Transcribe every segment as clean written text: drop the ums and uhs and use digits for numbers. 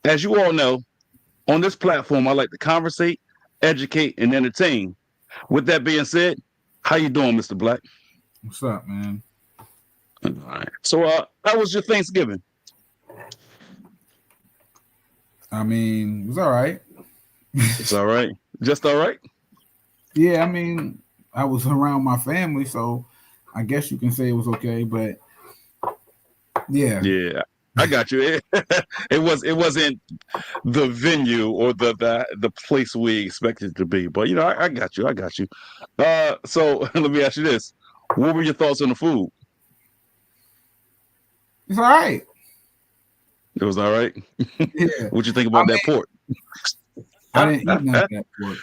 as you all know, on this platform, I like to conversate, educate, and entertain. With that being said, how you doing, Mr. Black? What's up, man? All right. So, how was your Thanksgiving? I mean, it was all right. It's all right. Just all right. Yeah, I mean, I was around my family, so I guess you can say it was okay. But yeah, Yeah, I got you. It wasn't the venue or the place we expected it to be, but I got you. I got you. So let me ask you this: what were your thoughts on the food? it's all right. It was all right. Yeah, What you think I about that mean, pork? I didn't eat none of that pork.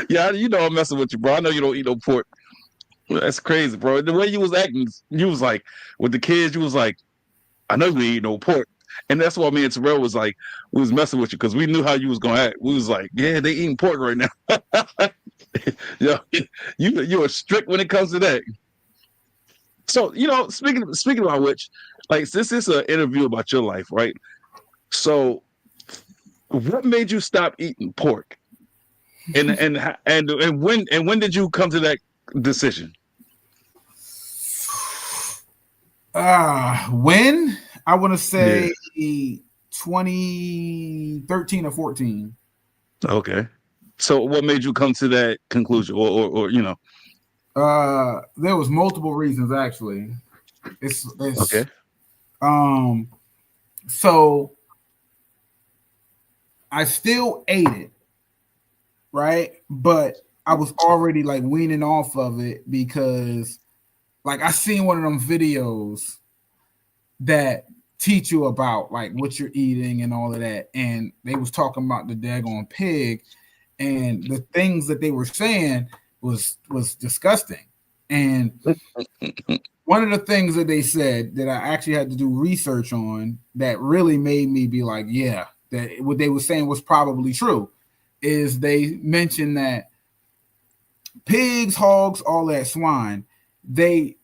Yeah, I'm messing with you, bro. I know you don't eat no pork. That's crazy, bro. The way you was acting, you was like with the kids. You was like, I know you ain't eat no pork, and that's why me and Terrell was like, we was messing with you because we knew how you was gonna act. We was like, yeah, they eating pork right now. Yeah, you're strict when it comes to that. So speaking about which, like since this is an interview about your life, right? So what made you stop eating pork, and when did you come to that decision? When I want to Yeah. say 2013 or 14. Okay. So what made you come to that conclusion, or? There was multiple reasons actually. It's Okay. um so I still ate it, right? But I was already like weaning off of it because like I seen one of them videos that teach you about like what you're eating and all of that. And they was talking about the daggone pig and the things that they were saying was disgusting. And one of the things that they said that I actually had to do research on that really made me be like, yeah, that what they were saying was probably true is they mentioned that pigs, hogs, all that swine, they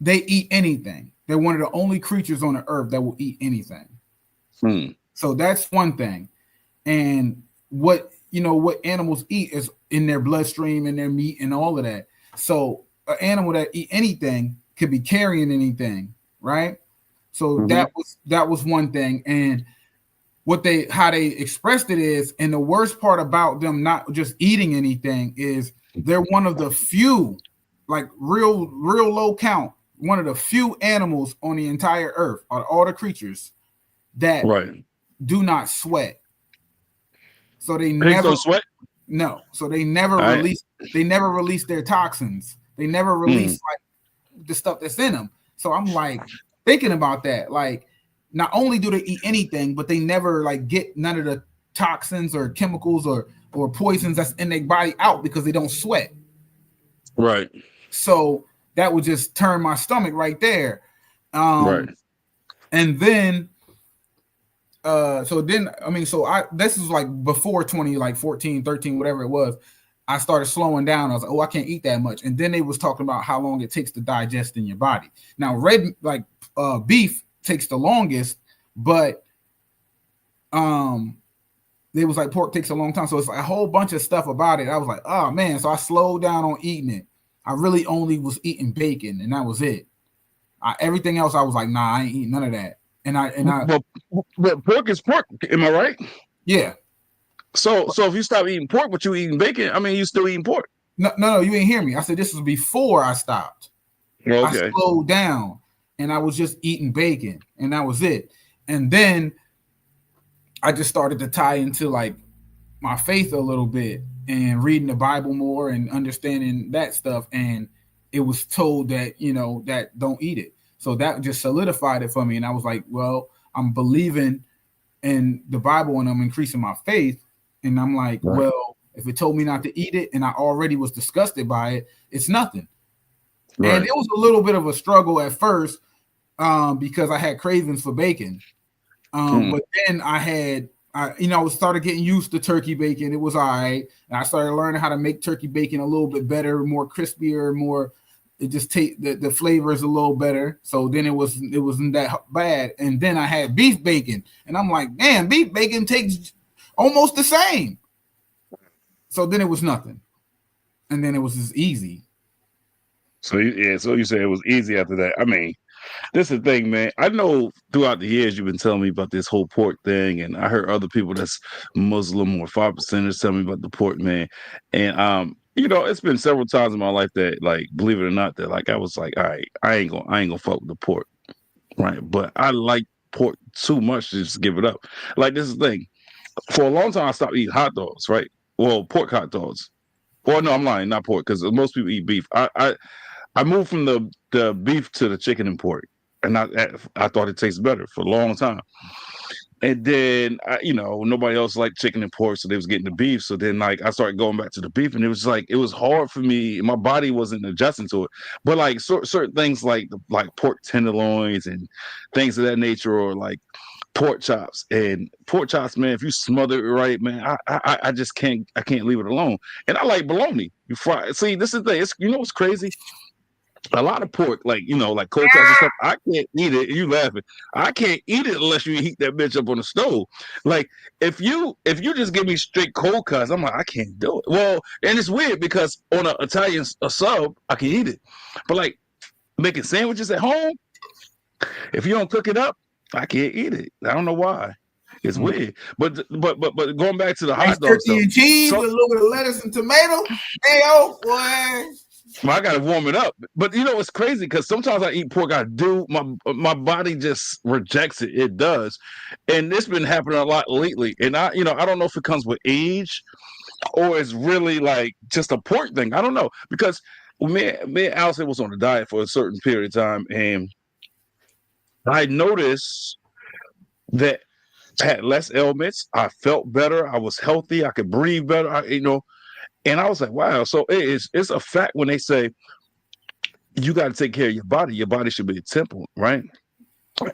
they eat anything. They're one of the only creatures on the earth that will eat anything. Hmm. So that's one thing. And what animals eat is in their bloodstream and their meat and all of that. So an animal that eat anything could be carrying anything, right? So Hmm. that was one thing. And what they how they expressed it is, and the worst part about them not just eating anything is they're one of the few, like real low count, one of the few animals on the entire earth, on all the creatures that Right. do not sweat. So they Pigs never don't sweat. no. So they never release their toxins. They never Mm, release like the stuff that's in them. So I'm like thinking about that. Like not only do they eat anything, but they never like get none of the toxins or chemicals or poisons that's in their body out because they don't sweat. right. So that would just turn my stomach right there. Right. Um, and then so then I mean so I this is like before 20 like 14 13 whatever it was. I started slowing down. I was like, oh, I can't eat that much. And then they was talking about how long it takes to digest in your body. Now red like beef takes the longest, but um it was like pork takes a long time. So it's like a whole bunch of stuff about it. I was like, oh man. So I slowed down on eating it. I really only was eating bacon and that was it. Everything else I was like, nah, I ain't eating none of that. And I But, but pork is pork. Am I right? yeah. So if you stop eating pork, but you eating bacon, I mean, you still eating pork. No, you ain't hear me. I said this was before I stopped. I Okay. slowed down and I was just eating bacon and that was it. And then I just started to tie into like my faith a little bit and reading the Bible more and understanding that stuff. And it was told that, that don't eat it. So that just solidified it for me. And I was like, well, I'm believing in the Bible and I'm increasing my faith. And I'm like, Right. well, if it told me not to eat it and I already was disgusted by it, it's nothing. And Right. it was a little bit of a struggle at first because I had cravings for bacon. Mm, But then I started getting used to turkey bacon. It was all right. And I started learning how to make turkey bacon a little bit better, more crispier, more It just the flavor is a little better. So then it wasn't that bad. And then I had beef bacon, and I'm like, damn, beef bacon tastes almost the same. So then it was nothing, and then it was just easy. So so you say it was easy after that. I mean, this is the thing, man. I know throughout the years you've been telling me about this whole pork thing, and I heard other people that's Muslim or 5%ers tell me about the pork, man. And it's been several times in my life that, like, believe it or not, that like I was like, all right, I ain't gonna fuck with the pork, right? But I like pork too much to just give it up. Like, this is the thing. For a long time, I stopped eating hot dogs, right? Well, pork hot dogs. Well, no, I'm lying, not pork, because most people eat beef. I moved from the beef to the chicken and pork, and I thought it tastes better for a long time. And then nobody else liked chicken and pork, so they was getting the beef. So then, like, I started going back to the beef, and it was like it was hard for me. My body wasn't adjusting to it. But like certain things like pork tenderloins and things of that nature, or like pork chops. And pork chops, man, if you smother it right, man, I just can't leave it alone. And I like bologna. You fry. See, this is the thing. What's crazy? A lot of pork, like like cold cuts and stuff, I can't eat it. You laughing? I can't eat it unless you heat that bitch up on the stove. Like, if you just give me straight cold cuts, I'm like, I can't do it. Well, and it's weird because on an Italian sub, I can eat it, but like making sandwiches at home, if you don't cook it up, I can't eat it. I don't know why. It's weird. But going back to the hot dog stuff, turkey and cheese with a little bit of lettuce and tomato. Hey, oh boy. I gotta warm it up. But it's crazy because sometimes I eat pork. My body just rejects it. It does. And it's been happening a lot lately. And I don't know if it comes with age or it's really like just a pork thing. I don't know. Because me and Allison was on a diet for a certain period of time, and I noticed that I had less ailments. I felt better. I was healthy. I could breathe better. And I was like, wow. So it's a fact when they say you got to take care of your body. Your body should be a temple, right?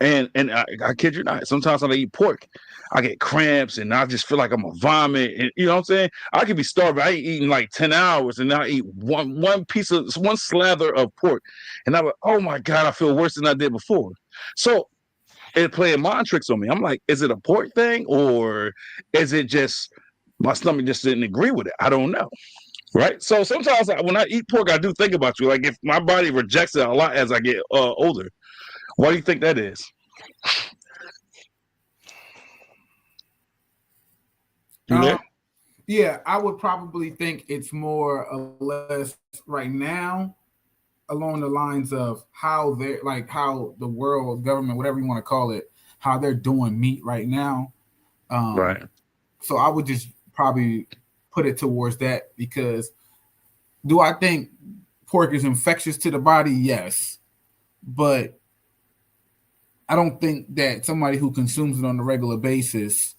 And I kid you not. Sometimes when I eat pork, I get cramps and I just feel like I'm a vomit. And you know what I'm saying? I could be starving. I ain't eating like 10 hours, and I eat one slather of pork, and I'm like, oh my God, I feel worse than I did before. So it playing mind tricks on me. I'm like, is it a pork thing, or is it just my stomach just didn't agree with it? I don't know. Right. So sometimes when I eat pork, I do think about you. Like, if my body rejects it a lot as I get older, why do you think that is? Yeah, I would probably think it's more or less right now along the lines of how the world government, whatever you want to call it, how they're doing meat right now. Right. So I would just probably put it towards that, because do I think pork is infectious to the body? Yes. But I don't think that somebody who consumes it on a regular basis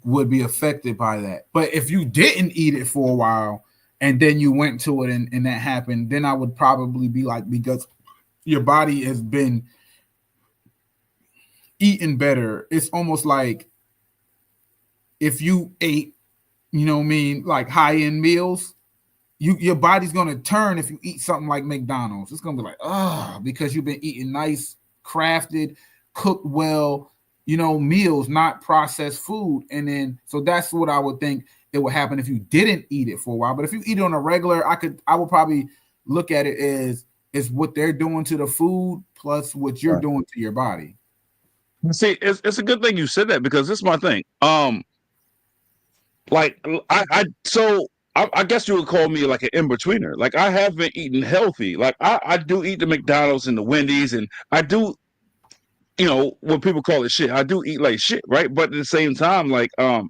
would be affected by that. But if you didn't eat it for a while and then you went to it and that happened, then I would probably be like, because your body has been eating better. It's almost like if you ate, like high-end meals, your body's gonna turn if you eat something like McDonald's. It's gonna be like, because you've been eating nice, crafted, cooked well, meals, not processed food. And then so that's what I would think it would happen if you didn't eat it for a while. But if you eat it on a regular, I would probably look at it as what they're doing to the food plus what you're doing to your body. See, it's a good thing you said that, because this is my thing. Like I guess you would call me like an in-betweener. Like, I have been eating healthy. Like, I do eat the McDonald's and the Wendy's, and I do, what people call it shit. I do eat like shit, right? But at the same time, like, I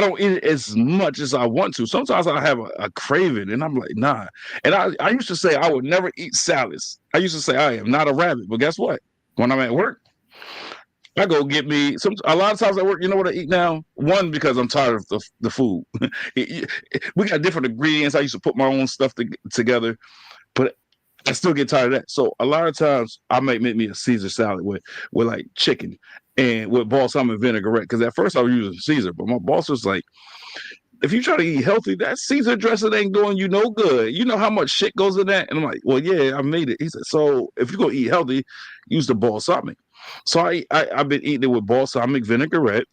don't eat it as much as I want to. Sometimes I have a craving, and I'm like, nah. And I used to say I would never eat salads. I used to say I am not a rabbit. But guess what? When I'm at work, I go get me a lot of times at work. You know what I eat now? One, because I'm tired of the food. We got different ingredients. I used to put my own stuff together, but I still get tired of that. So a lot of times I might make me a Caesar salad with like chicken and with balsamic vinaigrette. Because at first I was using Caesar, but my boss was like, if you try to eat healthy, that Caesar dressing ain't doing you no good. You know how much shit goes in that? And I'm like, well, yeah, I made it. He said, so if you're gonna eat healthy, use the balsamic. So I've been eating it with balsamic vinaigrette,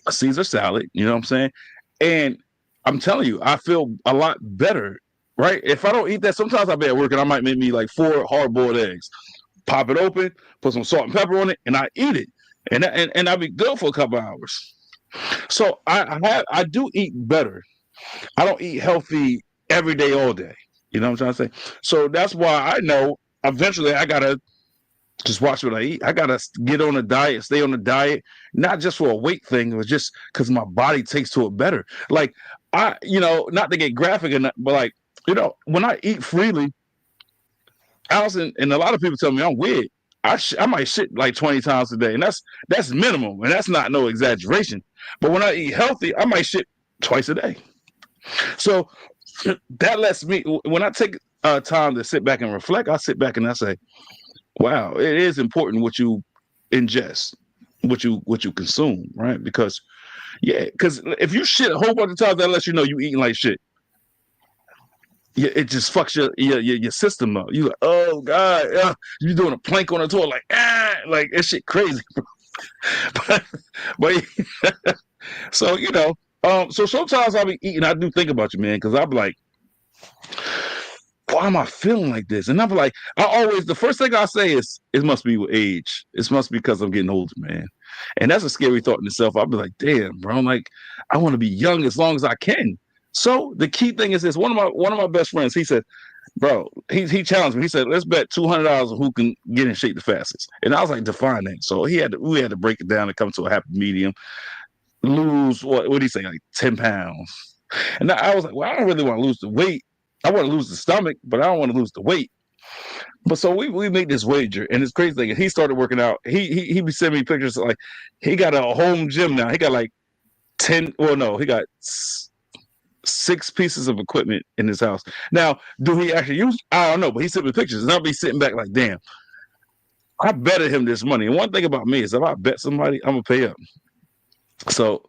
a Caesar salad, you know what I'm saying? And I'm telling you, I feel a lot better, right? If I don't eat that, sometimes I'll be at work and I might make me like 4 hard-boiled eggs, pop it open, put some salt and pepper on it, and I eat it. And I'll be good for a couple hours. So I do eat better. I don't eat healthy every day, all day. You know what I'm trying to say? So that's why I know eventually I gotta just watch what I eat. I gotta get on a diet, stay on a diet, not just for a weight thing, but just because my body takes to it better. Like not to get graphic enough, but like, when I eat freely, Allison and a lot of people tell me I'm weird. I might shit like 20 times a day, and that's minimum, and that's not no exaggeration. But when I eat healthy, I might shit twice a day. So that lets me, when I take time to sit back and reflect, I sit back and I say, wow, it is important what you ingest, what you consume, right? Because if you shit a whole bunch of times, that lets you know you eating like shit. Yeah, it just fucks your system up. You like, oh god, you doing a plank on the toilet, like that shit crazy. but so so sometimes I'll be eating. I do think about you, man, because I'll be like, why am I feeling like this? And I'm like, the first thing I say is, it must be with age. It must be because I'm getting older, man. And that's a scary thought in itself. I'll be like, damn, bro, like, I want to be young as long as I can. So the key thing is this: one of my best friends, he said, bro, he challenged me. He said, let's bet $200 on who can get in shape the fastest. And I was like, define that. So we had to break it down and come to a happy medium. Lose what did he say, like 10 pounds? And I was like, well, I don't really want to lose the weight. I want to lose the stomach, but I don't want to lose the weight. But so we made this wager, and it's crazy thing. He started working out. He be sending me pictures of, like, he got a home gym now. He got like 10. Well, no, he got 6 pieces of equipment in his house. Now, do he actually use? I don't know, but he sent me pictures, and I'll be sitting back like, damn, I betted him this money. And one thing about me is, if I bet somebody, I'm gonna pay up. So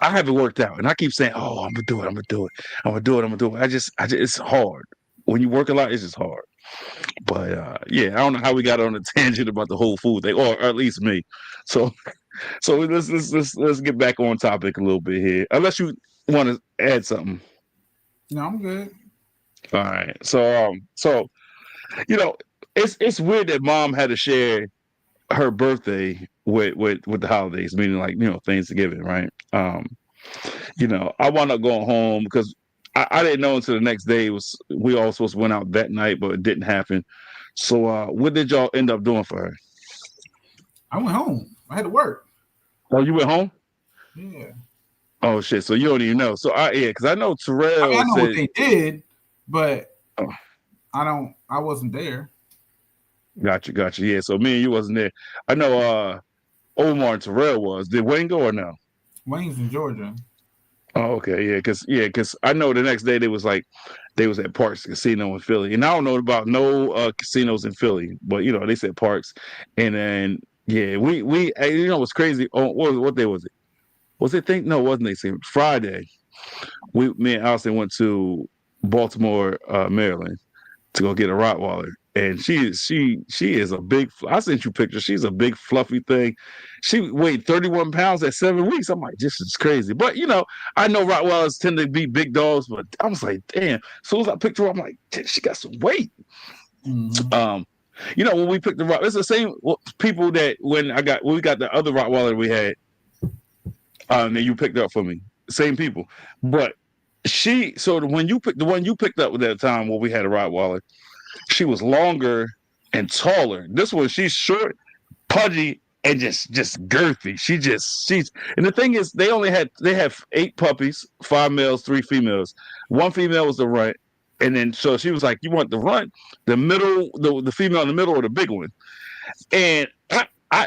I haven't worked out, and I keep saying, "Oh, I'm gonna do it. I'm gonna do it. I'm gonna do it. I'm gonna do it." I just, it's hard. When you work a lot, it's just hard. But I don't know how we got on a tangent about the whole food thing, or at least me. So, let's get back on topic a little bit here. Unless you want to add something. No, I'm good. All right. So it's weird that mom had to share her birthday with the holidays, meaning like Thanksgiving, right? I wound up going home because I didn't know until the next day we all supposed to went out that night, but it didn't happen. So what did y'all end up doing for her? I went home. I had to work. Oh, you went home? Yeah. Oh shit! So you don't even know. So because I know Terrell. I know what they did, but I wasn't there. Gotcha. Yeah. So me and you wasn't there. I know Omar and Terrell was. Did Wayne go or no? Wayne's in Georgia. Oh, okay, because I know the next day they was at Parks Casino in Philly, and I don't know about no casinos in Philly, but they said Parks, and then we what's crazy? Oh, what day was it? Was it no, it wasn't Thanksgiving. Friday. Me and Allison went to Baltimore, Maryland, to go get a Rottweiler. And she is a big. I sent you pictures. She's a big fluffy thing. She weighed 31 pounds at 7 weeks. I'm like, this is crazy. But I know Rottweilers tend to be big dogs. But I was like, damn. As soon as I picked her up, I'm like, she got some weight. Mm-hmm. When we picked the Rottweiler, it's the same people that when we got the other Rottweiler we had, that you picked up for me. Same people, but when you picked the one you picked up at that time when we had a Rottweiler. She was longer and taller. This one, she's short, pudgy, and just girthy. And the thing is, they have 8 puppies, 5 males, 3 females. 1 female was the runt, and then so she was like, "You want the runt, the middle, the female in the middle, or the big one?" And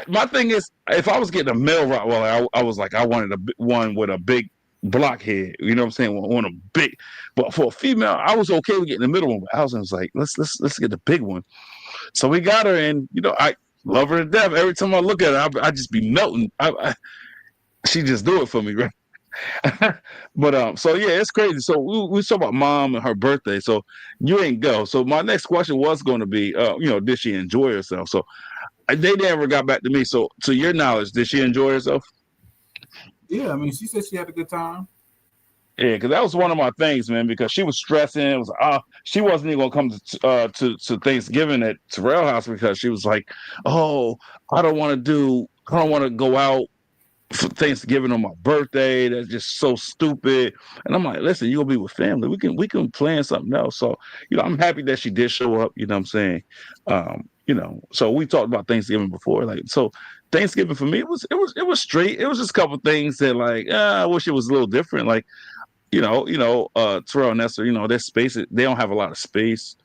my thing is, if I was getting a male Rottweiler, I was like, I wanted one with a big blockhead, you know what I'm saying? Want a big, but for a female, I was okay with getting the middle one. But I was like, let's get the big one. So we got her, and I love her to death. Every time I look at her, I just be melting. She just do it for me, right? But so yeah, it's crazy. So we talk about mom and her birthday. So you ain't go. So my next question was going to be, did she enjoy herself? So they never got back to me. So to your knowledge, did she enjoy herself? Yeah, I mean, she said she had a good time. Yeah, because that was one of my things, man. Because she was stressing. It was she wasn't even gonna come to Thanksgiving at Terrell House because she was like, "Oh, I don't want to go out for Thanksgiving on my birthday. That's just so stupid." And I'm like, "Listen, you'll be with family. We can plan something else." So I'm happy that she did show up. You know what I'm saying? So we talked about Thanksgiving before, like so. Thanksgiving for me it was straight. It was just a couple things that like I wish it was a little different. Like Terrell and Nestor, their space, they don't have a lot of space.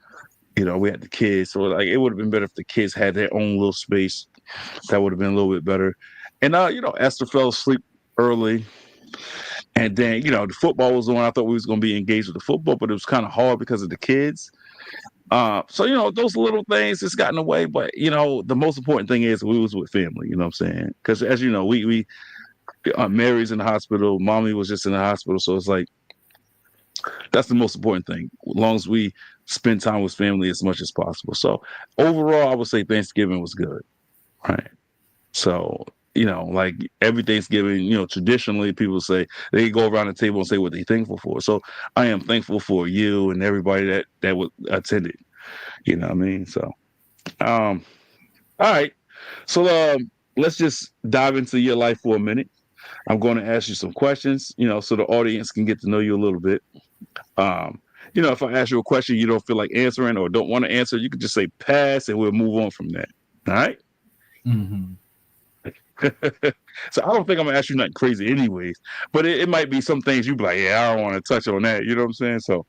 We had the kids, so like it would have been better if the kids had their own little space. That would have been a little bit better. And Esther fell asleep early, and then the football was on. I thought we was going to be engaged with the football, but it was kind of hard because of the kids. So those little things just got in the way. But the most important thing is we was with family. You know what I'm saying? Because as you know, we Mary's in the hospital, mommy was just in the hospital, so it's like that's the most important thing. As long as we spend time with family as much as possible. So overall, I would say Thanksgiving was good. Right. So, like every Thanksgiving, traditionally people say they go around the table and say what they're thankful for. So I am thankful for you and everybody that was attended. You know what I mean? So all right. So let's just dive into your life for a minute. I'm going to ask you some questions, so the audience can get to know you a little bit. Um, if I ask you a question you don't feel like answering or don't want to answer, you can just say pass and we'll move on from that. All right. Mm-hmm. So I don't think I'm gonna ask you nothing crazy anyways, but it might be some things you be like, yeah, I don't want to touch on that. You know what I'm saying? So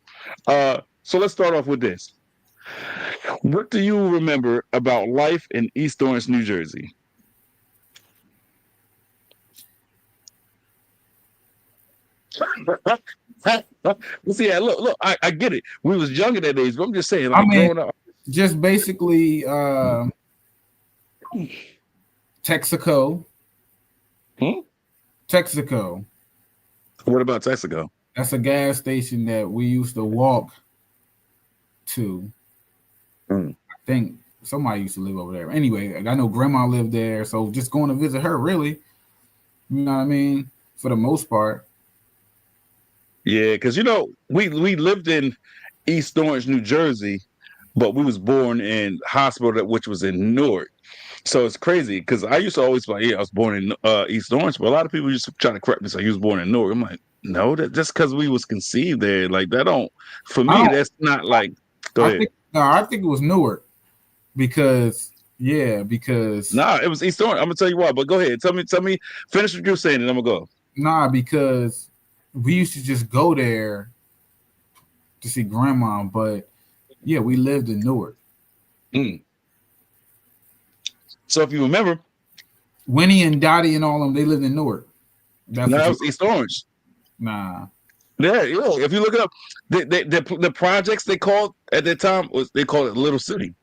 let's start off with this. What do you remember about life in East Orange, New Jersey? See, yeah, look, I get it. We was young in that age, but I'm just saying, I like mean, growing up. just basically Texaco. Hmm? Texaco. What about Texaco? That's a gas station that we used to walk to. Mm. I think somebody used to live over there. Anyway, I know grandma lived there, so just going to visit her, really. You know what I mean? For the most part. Yeah, because we lived in East Orange, New Jersey, but we was born in hospital which was in Newark. So it's crazy because I used to always be like, yeah, I was born in East Orange, but a lot of people used to try to correct me, say you was born in Newark. I'm like, no, that just because we was conceived there, like that don't. For I me, don't. that's not like. Go I ahead. think no. I think it was Newark because because Nah, it was East Orange. I'm gonna tell you why, but go ahead. Tell me, finish what you're saying, and I'm gonna go. because we used to just go there to see grandma. But yeah, we lived in Newark. Mm. So if you remember, Winnie and Dottie and all them, they lived in Newark. That's no, what that you. was East Orange. Nah. Yeah, if you look it up, the projects they called at that time was they called it Little City.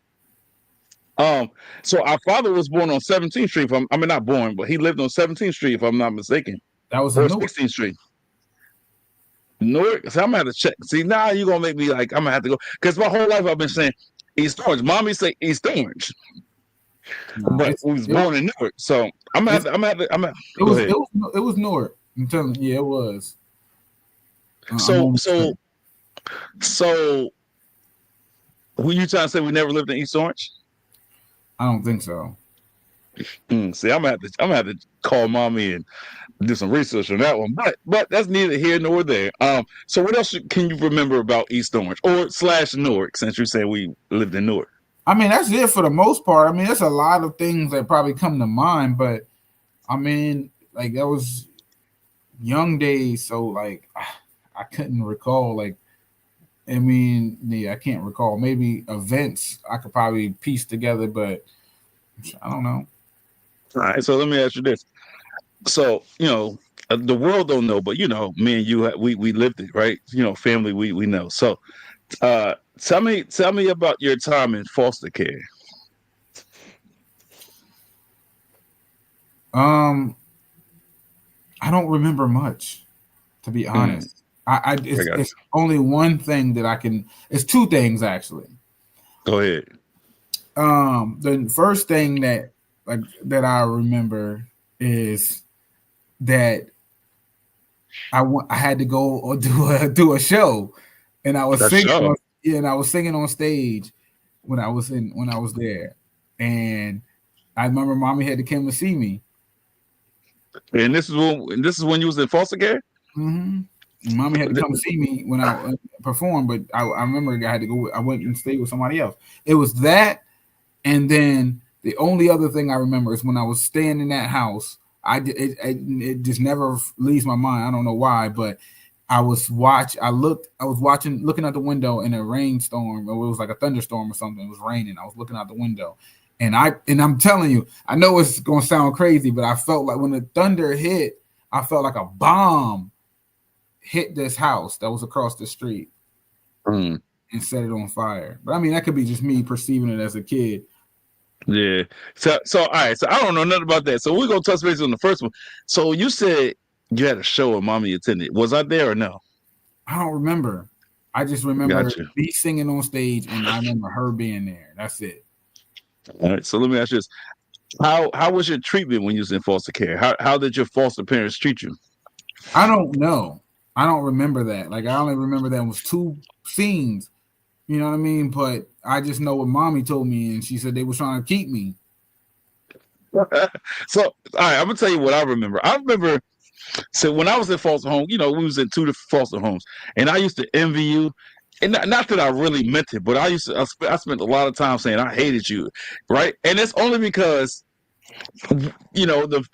Um, so our father was born on 17th Street. I mean, not born, but he lived on 17th Street, if I'm not mistaken, That was in or Newark. 16th Street. Newark. So I'm gonna have to check. See, now you're gonna make me like I'm gonna have to go because my whole life I've been saying East Orange. Mommy say East Orange, Nah, but we was born in Newark. So I'm gonna have it's to. I'm gonna have to. I'm gonna it go was ahead. it was Newark. I'm telling you, yeah, it was. I'm So almost so certain. so who you trying to say we never lived in East Orange? I don't think so. See, I'm gonna have to call mommy and do some research on that one. But that's neither here nor there. So what else can you remember about East Orange or slash Newark? Since you said we lived in Newark. I mean, that's it for the most part. I mean, there's a lot of things that probably come to mind, but I mean, like that was young days, so like I couldn't recall. Like, I mean, yeah, I can't recall. Maybe events I could probably piece together, but I don't know. All right. So let me ask you this. So the world don't know, but me and you, we lived it, right? Family, we know. So tell me about your time in foster care. Um, I don't remember much. To be Mm, honest, I it's got you. only one thing that I can. It's two things actually. Go ahead. The first thing that that I remember is that I had to go or do a show, and I was That's singing sure. on, yeah, and I was singing on stage when I was there, and I remember mommy had to come to see me. And this is when you was in foster care. hmm Mommy had to come see me when I performed, but I remember I had to go. I went and stayed with somebody else. It was that, and then the only other thing I remember is when I was staying in that house. It just never leaves my mind. I don't know why, but I was watching, looking out the window in a rainstorm. Or it was like a thunderstorm or something. It was raining. I was looking out the window, and I'm telling you, I know it's gonna sound crazy, but I felt like when the thunder hit, I felt like a bomb hit this house that was across the street Mm, and set it on fire. But I mean, that could be just me perceiving it as a kid. yeah. So all right. So I don't know nothing about that. So we're gonna touch base on the first one. So you said you had a show and mommy attended. Was I there or no? I don't remember. I just remember Gotcha. me singing on stage, and I remember her being there. That's it. All right. So let me ask you this: how was your treatment when you was in foster care? How did your foster parents treat you? I don't know. I don't remember that. Like I only remember that it was two scenes. You know what I mean? But I just know what mommy told me, and she said they was trying to keep me. So all right, I'm gonna tell you what I remember. I remember so when I was in foster home, we was in two different foster homes, and I used to envy you. And not that I really meant it, but I spent a lot of time saying I hated you, right? And it's only because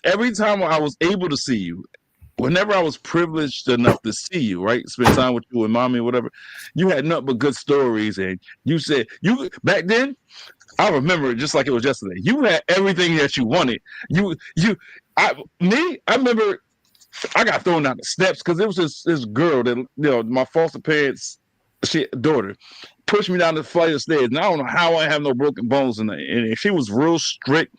every time I was able to see you, whenever I was privileged enough to see you, right, spend time with you and mommy or whatever, you had nothing but good stories, and you said you back then. I remember it just like it was yesterday. You had everything that you wanted. I remember I got thrown out the steps because it was this girl that my foster parents, daughter, pushed me down the flight of stairs. And I don't know how I have no broken bones in there. And she was real strict.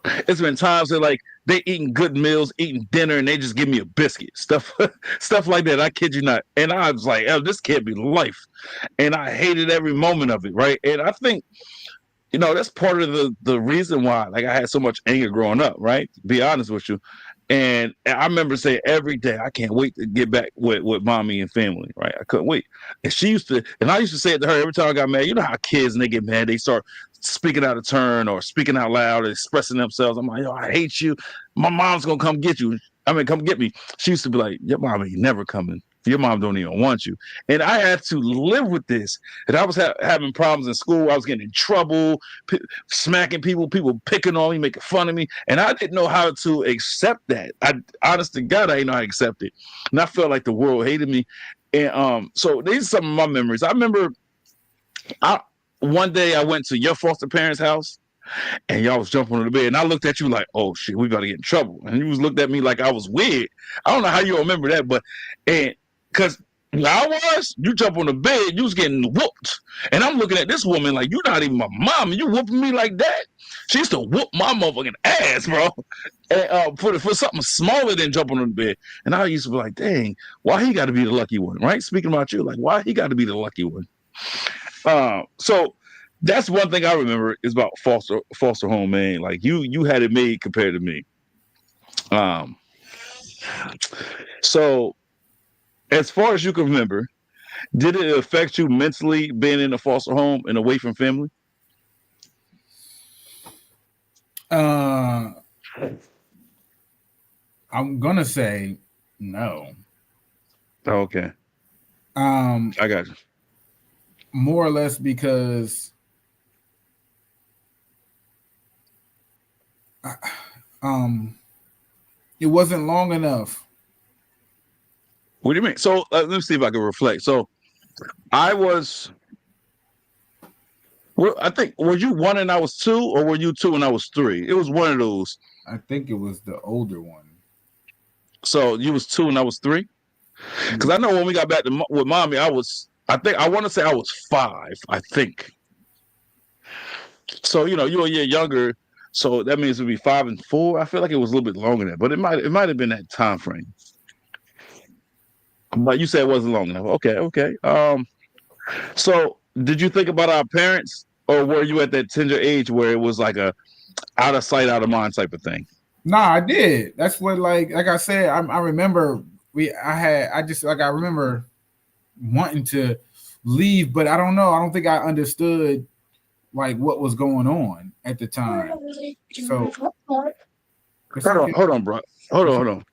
It's been times that like they eating good meals, eating dinner, and they just give me a biscuit, stuff, stuff like that. I kid you not. And I was like, oh, this can't be life. And I hated every moment of it, right? And I think that's part of the reason why like I had so much anger growing up, right? To be honest with you. And I remember saying every day, I can't wait to get back with mommy and family, right? I couldn't wait. And I used to say it to her every time I got mad. You know how kids, when they get mad, they start speaking out of turn or speaking out loud or expressing themselves. I'm like, yo, I hate you. My mom's gonna come get you. Come get me. She used to be like, your mom ain't never coming. Your mom don't even want you. And I had to live with this. And I was having problems in school. I was getting in trouble, smacking people picking on me, making fun of me. And I didn't know how to accept that. Honest to God, I didn't know how to accept it. And I felt like the world hated me. And so these are some of my memories. I remember one day I went to your foster parents' house and y'all was jumping on the bed, and I looked at you like, "Oh shit, we about to get in trouble." And you was looked at me like I was weird. I don't know how you remember that, but because you jump on the bed, you was getting whooped, and I'm looking at this woman like you're not even my mom, and you whooping me like that. She used to whoop my motherfucking ass, bro, and, for something smaller than jumping on the bed. And I used to be like, "Dang, why he got to be the lucky one?" Right? Speaking about you, like why he got to be the lucky one. So that's one thing I remember is about foster home, man. Like you had it made compared to me. Um, so as far as you can remember, did it affect you mentally being in a foster home and away from family? Uh, I'm gonna say no. Okay, Um, I got you. more or less because um, it wasn't long enough. What do you mean? So let me see if I can reflect. So I was, I think, were you one and I was two, or were you two and I was three? It was one of those. I think it was the older one. So you was two and I was three. Because I know when we got back with mommy, I want to say I was five, I think. So you're a year younger, so that means it'd be 5 and 4. I feel like it was a little bit longer than that, but it might have been that time frame. But you said it wasn't long enough. Okay, okay. So did you think about our parents, or were you at that tender age where it was like a out of sight, out of mind type of thing? Nah, I did. That's what like I said. I remember I remember wanting to leave, but I don't know. I don't think I understood like what was going on at the time. So it's okay. Hold on, bro. Hold on, hold on,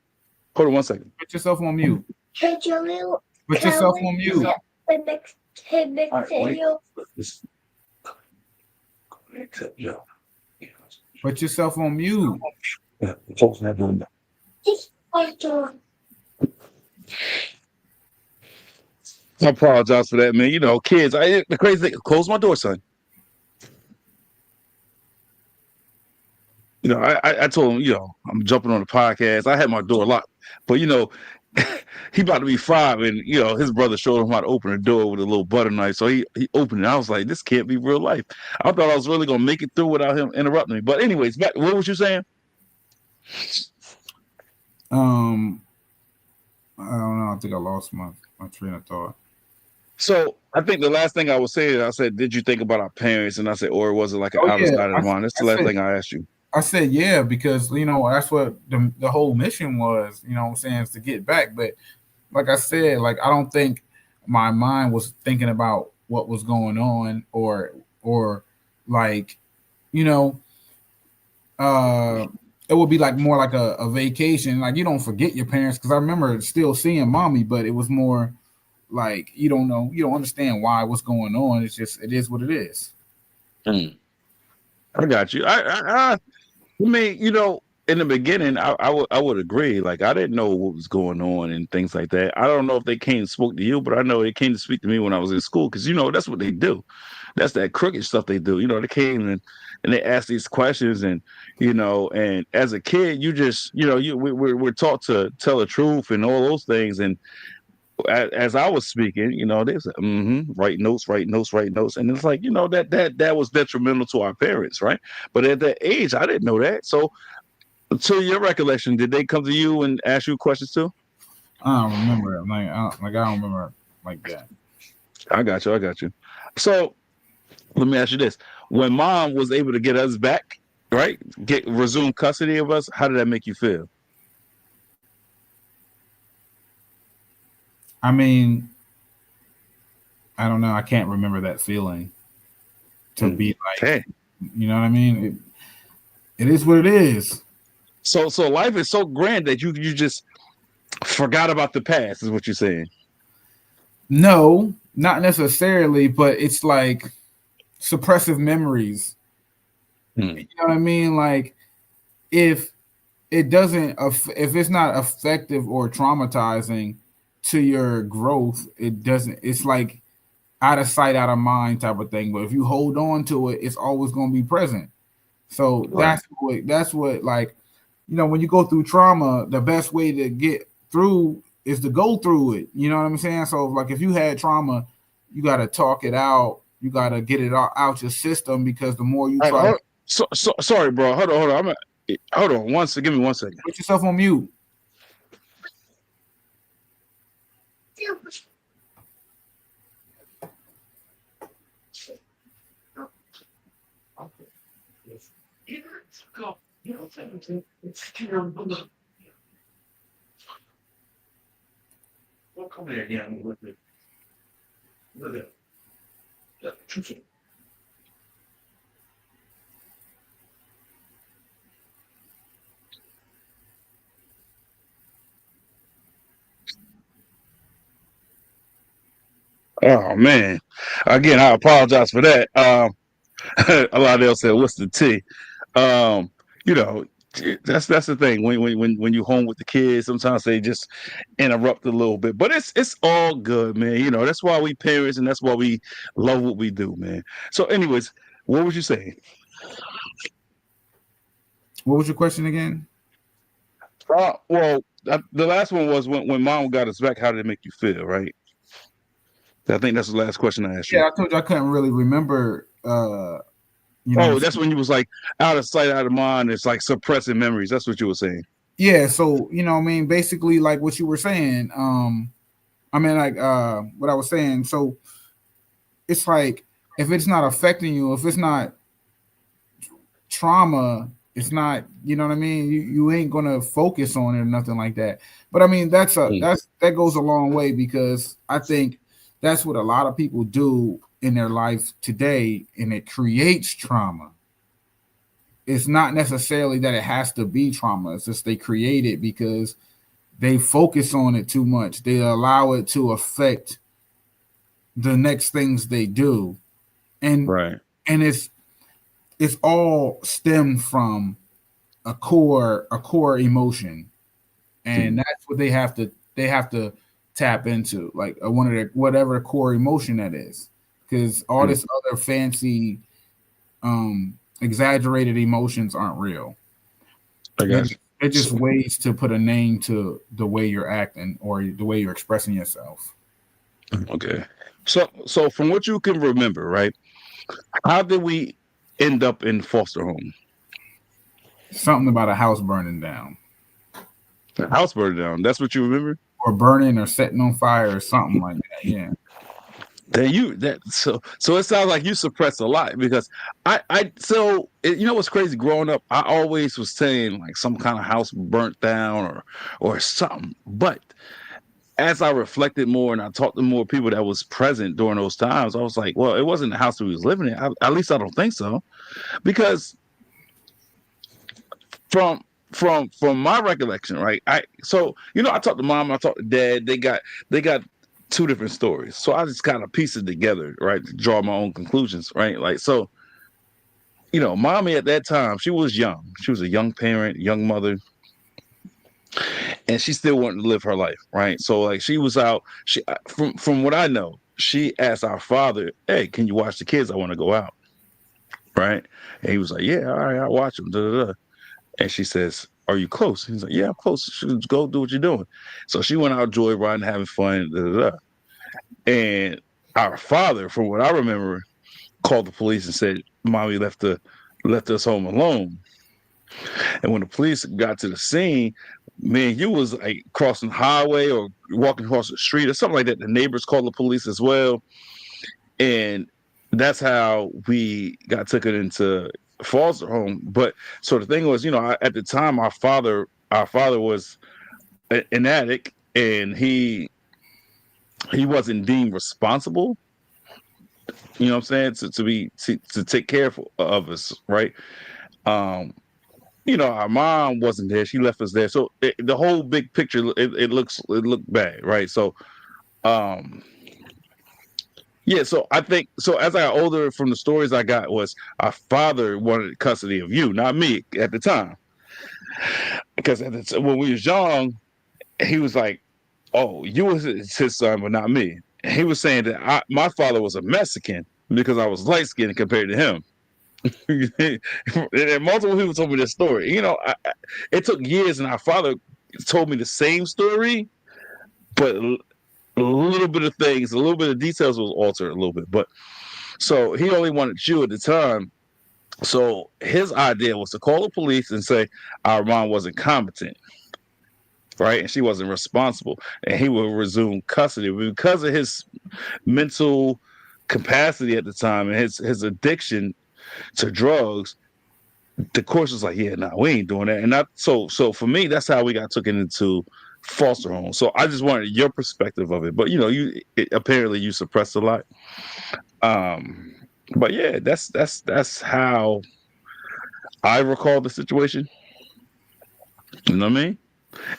hold on 1 second. Put yourself on mute. Put yourself on mute. Put yourself on mute. I apologize for that, man. You know, kids. The crazy thing. Close my door, son. You know, I told him, you know, I'm jumping on the podcast. I had my door locked, but you know, he about to be 5, and you know, his brother showed him how to open the door with a little butter knife. So he opened it. I was like, this can't be real life. I thought I was really gonna make it through without him interrupting me. But anyways, back. What was you saying? I don't know. I think I lost my train of thought. So I think the last thing I was saying, I said, did you think about our parents? And I said, or was it like an out of sight of mind? That's the last thing I asked you. I said, yeah, because you know that's what the whole mission was. You know what I'm saying, is to get back. But like I said, like I don't think my mind was thinking about what was going on, or like, you know, it would be like more like a vacation. Like you don't forget your parents, because I remember still seeing mommy, but it was more like you don't know, you don't understand why, what's going on. It's just it is what it is. I got you. I mean, you know, in the beginning, I would agree. Like, I didn't know what was going on and things like that. I don't know if they came and spoke to you, but I know they came to speak to me when I was in school, because, you know, that's what they do. That's that crooked stuff they do. You know, they came and they asked these questions, and, you know, and as a kid, you just, you know, we're taught to tell the truth and all those things. And as I was speaking, you know, they said, write notes, write notes, write notes. And it's like, you know, that was detrimental to our parents, right? But at that age, I didn't know that. So to your recollection, did they come to you and ask you questions too? I don't remember. I don't remember like that. I got you. I got you. So let me ask you this: when mom was able to get us back, right, resume custody of us, how did that make you feel? I mean, I don't know. I can't remember that feeling to be like, hey, you know what I mean? It is what it is. So life is so grand that you just forgot about the past, is what you're saying. No, not necessarily, but it's like suppressive memories. You know what I mean? Like if it doesn't, if it's not effective or traumatizing to your growth, it doesn't. It's like out of sight, out of mind type of thing. But if you hold on to it, it's always going to be present. So Right. that's what like, you know, when you go through trauma, the best way to get through is to go through it. You know what I'm saying? So like if you had trauma, you got to talk it out. You got to get it out your system, because the more you try. Sorry, bro. Hold on. Hold on. Give me 1 second. Put yourself on mute. Oh man. Again, I apologize for that. A lot of them said, "What's the T?" Um, you know, that's the thing. When you home with the kids, sometimes they just interrupt a little bit, but it's all good, man. You know, that's why we parents, and that's why we love what we do, man. So, anyways, what was you saying? What was your question again? Well, the last one was when mom got us back. How did it make you feel? Right. I think that's the last question I asked you. Yeah, I told you I couldn't really remember. You know. Oh, that's when you was like out of sight, out of mind. It's like suppressing memories. That's what you were saying. Yeah. So you know, what I mean, basically, like what you were saying. I mean, like what I was saying. So it's like if it's not affecting you, if it's not trauma, it's not, you know what I mean? You ain't gonna focus on it or nothing like that. But I mean Mm. that goes a long way because I think that's what a lot of people do in their life today, and it creates trauma. It's not necessarily that it has to be trauma, it's just they create it because they focus on it too much. They allow it to affect the next things they do. And Right. and it's all stemmed from a core emotion, and Mm. that's what they have to tap into, like one of their whatever core emotion that is, because all Mm. this other fancy exaggerated emotions aren't real. I they're got just, you. they're So, just ways to put a name to the way you're acting or the way you're expressing yourself. okay. So from what you can remember, right? How did we end up in foster home? Something about a house burning down The house burned down. That's what you remember? or burning or setting on fire or something like that. Yeah. Then so it sounds like you suppressed a lot because you know what's crazy? Growing up, I always was saying like some kind of house burnt down or something. But as I reflected more and I talked to more people that was present during those times, I was like, well, it wasn't the house that we was living in. At least I don't think so. Because from from my recollection, right? I talked to mom, I talked to dad. They got two different stories. So I just kind of piece it together, right? To draw my own conclusions, right? Like so, mommy at that time, she was young. She was a young parent, young mother, and she still wanted to live her life, right? So like she was out. From what I know, she asked our father, "Hey, can you watch the kids? I want to go out." Right? And he was like, "Yeah, all right, I'll watch them." Da, da, da. And she says, "Are you close?" He's like, "Yeah, I'm close. Go do what you're doing." So she went out joyriding, having fun. Da, da, da. And our father, from what I remember, called the police and said, "Mommy left us home alone." And when the police got to the scene, man, you was like crossing the highway or walking across the street or something like that. The neighbors called the police as well, and that's how we got taken into foster home. But so the thing was, at the time, our father was an addict, and he wasn't deemed responsible. You know what I'm saying? To take care of us, right? Um, our mom wasn't there; she left us there. So the whole big picture, it looked bad, right? So, um, yeah. So I think so. As I got older, from the stories I got, was our father wanted custody of you, not me, at the time, because when we was young, he was like, "Oh, you was his son, but not me." And he was saying that my father was a Mexican because I was light skinned compared to him. And multiple people told me this story. It took years, and our father told me the same story, but a little bit of things, a little bit of details was altered a little bit. But so he only wanted you at the time. So his idea was to call the police and say our mom wasn't competent, right? And she wasn't responsible, and he would resume custody because of his mental capacity at the time and his addiction to drugs. The course was like, yeah, no, we ain't doing that. And not so for me, that's how we got taken into foster home. So I just wanted your perspective of it. But apparently you suppressed a lot. Um, but yeah, that's how I recall the situation. You know what I mean?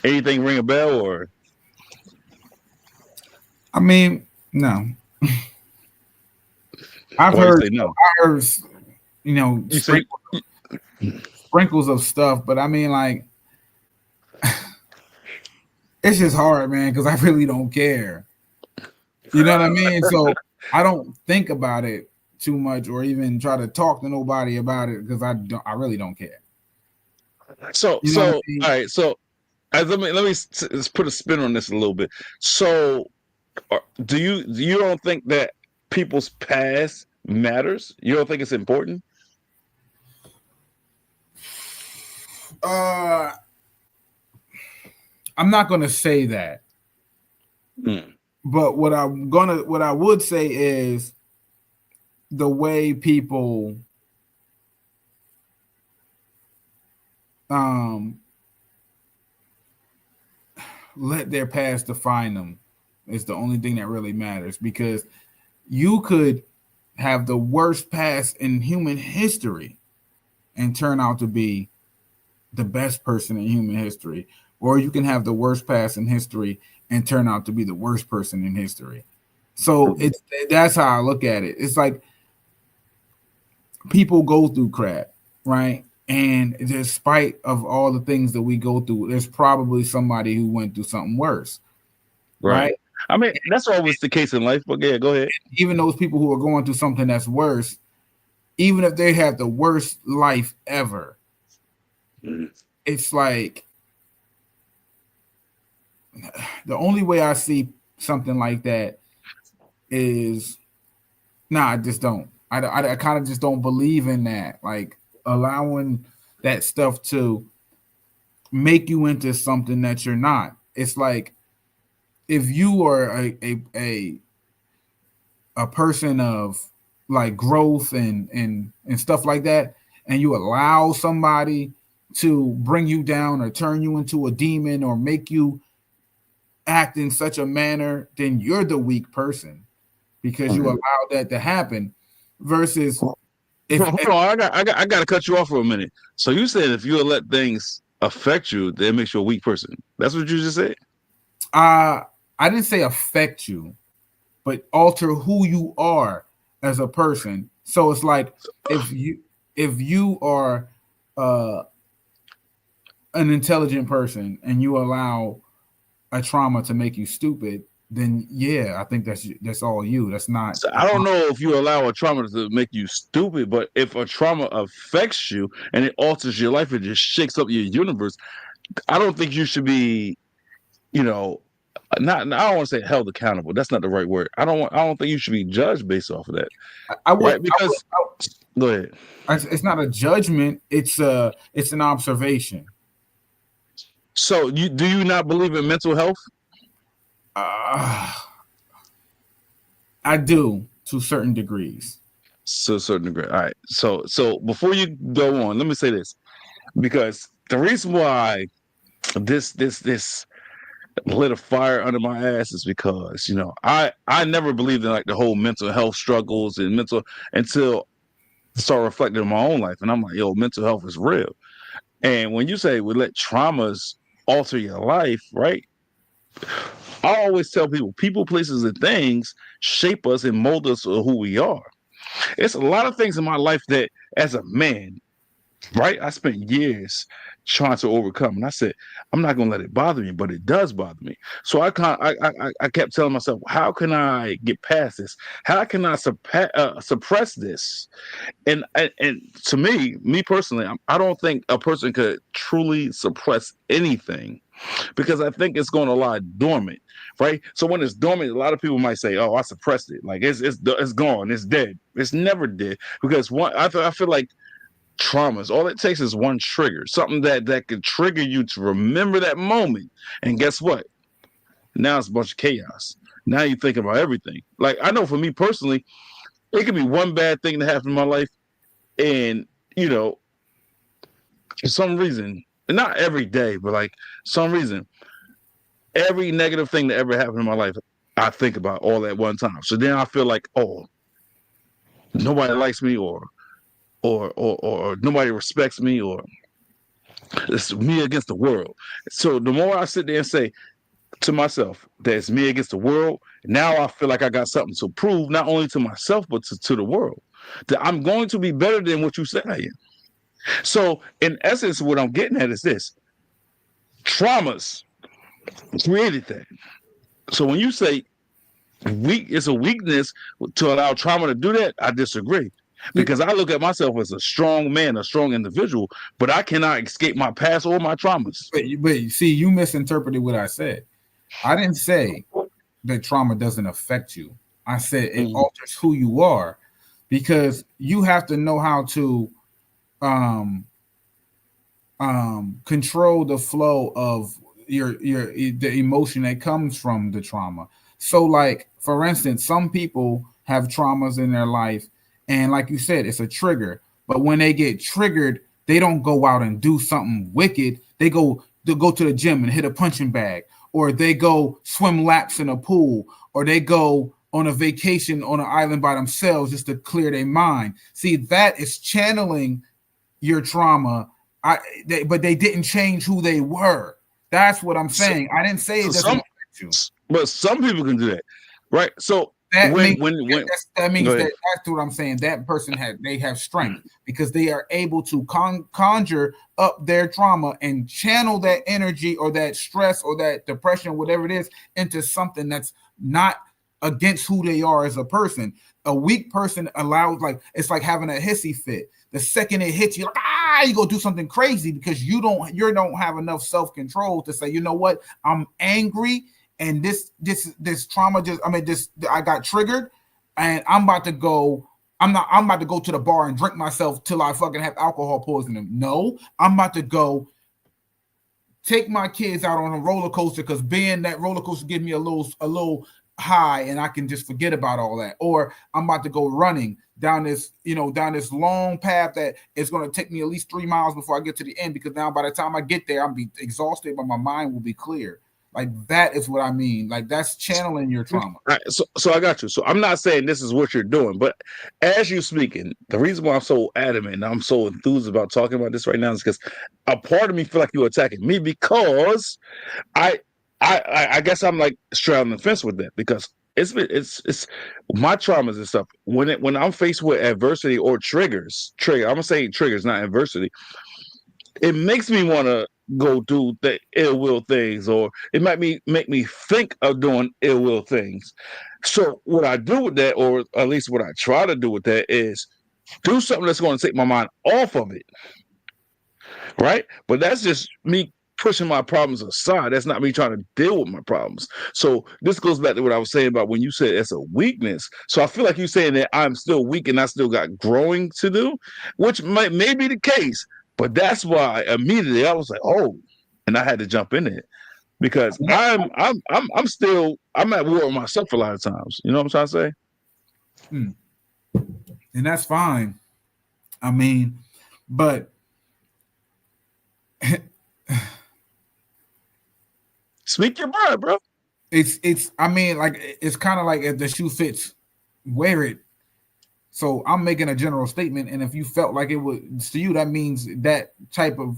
Anything ring a bell or I mean, no. I've why you heard, say no? I heard, You say sprinkles of stuff, but I mean, like, it's just hard, man, because I really don't care. You know what I mean? So I don't think about it too much, or even try to talk to nobody about it because I really don't care. so You know what I so mean? all right. So let me put a spin on this a little bit. So do you don't think that people's past matters? You don't think it's important? I'm not gonna say that, Mm. But what I would say is the way people um let their past define them is the only thing that really matters, because you could have the worst past in human history and turn out to be the best person in human history, or you can have the worst past in history and turn out to be the worst person in history. So it's that's how I look at it. It's like people go through crap, right? And despite of all the things that we go through, there's probably somebody who went through something worse, Right. right? I mean, that's always the case in life. But yeah, go ahead. Even those people who are going through something that's worse, even if they have the worst life ever, it's like the only way I see something like that is nah, I just don't. I kind of just don't believe in that. Like allowing that stuff to make you into something that you're not. It's like if you are a person of like growth and stuff like that, and you allow somebody to bring you down or turn you into a demon or make you act in such a manner, then you're the weak person because you Mhm. allowed that to happen. Versus Hold on, I got to cut you off for a minute. So you said if you let things affect you, that makes you a weak person. That's what you just said. uh I didn't say affect you, but alter who you are as a person. So it's like if you if you are uh an intelligent person and you allow a trauma to make you stupid, then yeah, I think that's all you. That's not So a I don't know if you allow a trauma to make you stupid, but if a trauma affects you and it alters your life, it just shakes up your universe. I don't think you should be, you know, not. I don't want to say held accountable. That's not the right word. I don't think you should be judged based off of that, I would right? Because go ahead. it's not a judgment, it's an observation. So you do you not believe in mental health? uh, I do to certain degrees. To a certain degree. All right. So before you go on, let me say this because the reason why this lit a fire under my ass is because I never believed in like the whole mental health struggles and mental until I start reflecting on my own life, and I'm like, yo, mental health is real. And when you say we let traumas alter your life, right? I always tell people, places, and things shape us and mold us to who we are. It's a lot of things in my life that, as a man, right, I spent years trying to overcome, and I said, I'm not going to let it bother me, but it does bother me. So I kept telling myself, how can I get past this? How can I suppress this? And to me personally, I don't think a person could truly suppress anything because I think it's going to lie dormant, right? So when it's dormant, a lot of people might say, "Oh, I suppressed it. Like it's gone. It's dead. It's never dead." Because I feel like traumas. All it takes is one trigger, something that could trigger you to remember that moment. And guess what? Now it's a bunch of chaos. Now you think about everything. Like I know for me personally, it could be one bad thing that happened in my life, and you know, for some reason, not every day, but like some reason, every negative thing that ever happened in my life, I think about all at one time. So then I feel like, oh, nobody likes me, or nobody respects me, or it's me against the world. So the more I sit there and say to myself that it's me against the world, now I feel like I got something to prove, not only to myself but to the world. That I'm going to be better than what you say I am. So in essence, what I'm getting at is this: traumas created that. So when you say it's a weakness to allow trauma to do that, I disagree. Because I look at myself as a strong man, a strong individual, but I cannot escape my past or my traumas. But see, you misinterpreted what I said. I didn't say that trauma doesn't affect you. I said it Mhm. alters who you are, because you have to know how to um control the flow of your the emotion that comes from the trauma. So, like, for instance, some people have traumas in their life, and like you said, it's a trigger. But when they get triggered, they don't go out and do something wicked. They go to the gym and hit a punching bag, or they go swim laps in a pool, or they go on a vacation on an island by themselves just to clear their mind. See, that is channeling your trauma. But they didn't change who they were. That's what I'm So, saying. I didn't say so it doesn't some, affect you. but some people can do that, right? So That means that go means ahead. that's what I'm saying. That person they have strength because they are able to conjure up their trauma and channel that energy or that stress or that depression, whatever it is, into something that's not against who they are as a person. A weak person allows, like, it's like having a hissy fit. The second it hits you, like, you go do something crazy because you don't have enough self control to say, you know what, I'm angry, and this trauma just, I mean, this, I got triggered, and I'm about to go to the bar and drink myself till I fucking have alcohol poisoning. No, I'm about to go take my kids out on a roller coaster because being that roller coaster give me a little high, and I can just forget about all that. Or I'm about to go running down this long path that is going to take me at least 3 miles before I get to the end, because now by the time I get there, I'll be exhausted, but my mind will be clear. Like, that is what I mean. Like, that's channeling your trauma. Right, so I got you. So I'm not saying this is what you're doing, but as you speaking, the reason why I'm so adamant and I'm so enthused about talking about this right now is because a part of me feel like you're attacking me because I I guess I'm like straddling the fence with that because it's my traumas and stuff. When I'm faced with adversity or I'm gonna say triggers, not adversity, it makes me want to go do the ill will things, or it might make me think of doing ill will things. So what I do with that, or at least what I try to do with that, is do something that's going to take my mind off of it, right? But that's just me pushing my problems aside. That's not me trying to deal with my problems. So this goes back to what I was saying about when you said it's a weakness. So I feel like you're saying that I'm still weak and I still got growing to do, which may be the case. But that's why immediately I was like, oh, and I had to jump in it because I'm at war with myself a lot of times. You know what I'm trying to say? Hmm. And that's fine. I mean, but Speak your mind, bro. it's I mean, like, it's kind of like if the shoe fits, wear it. So I'm making a general statement, and if you felt like it was to you, that means that type of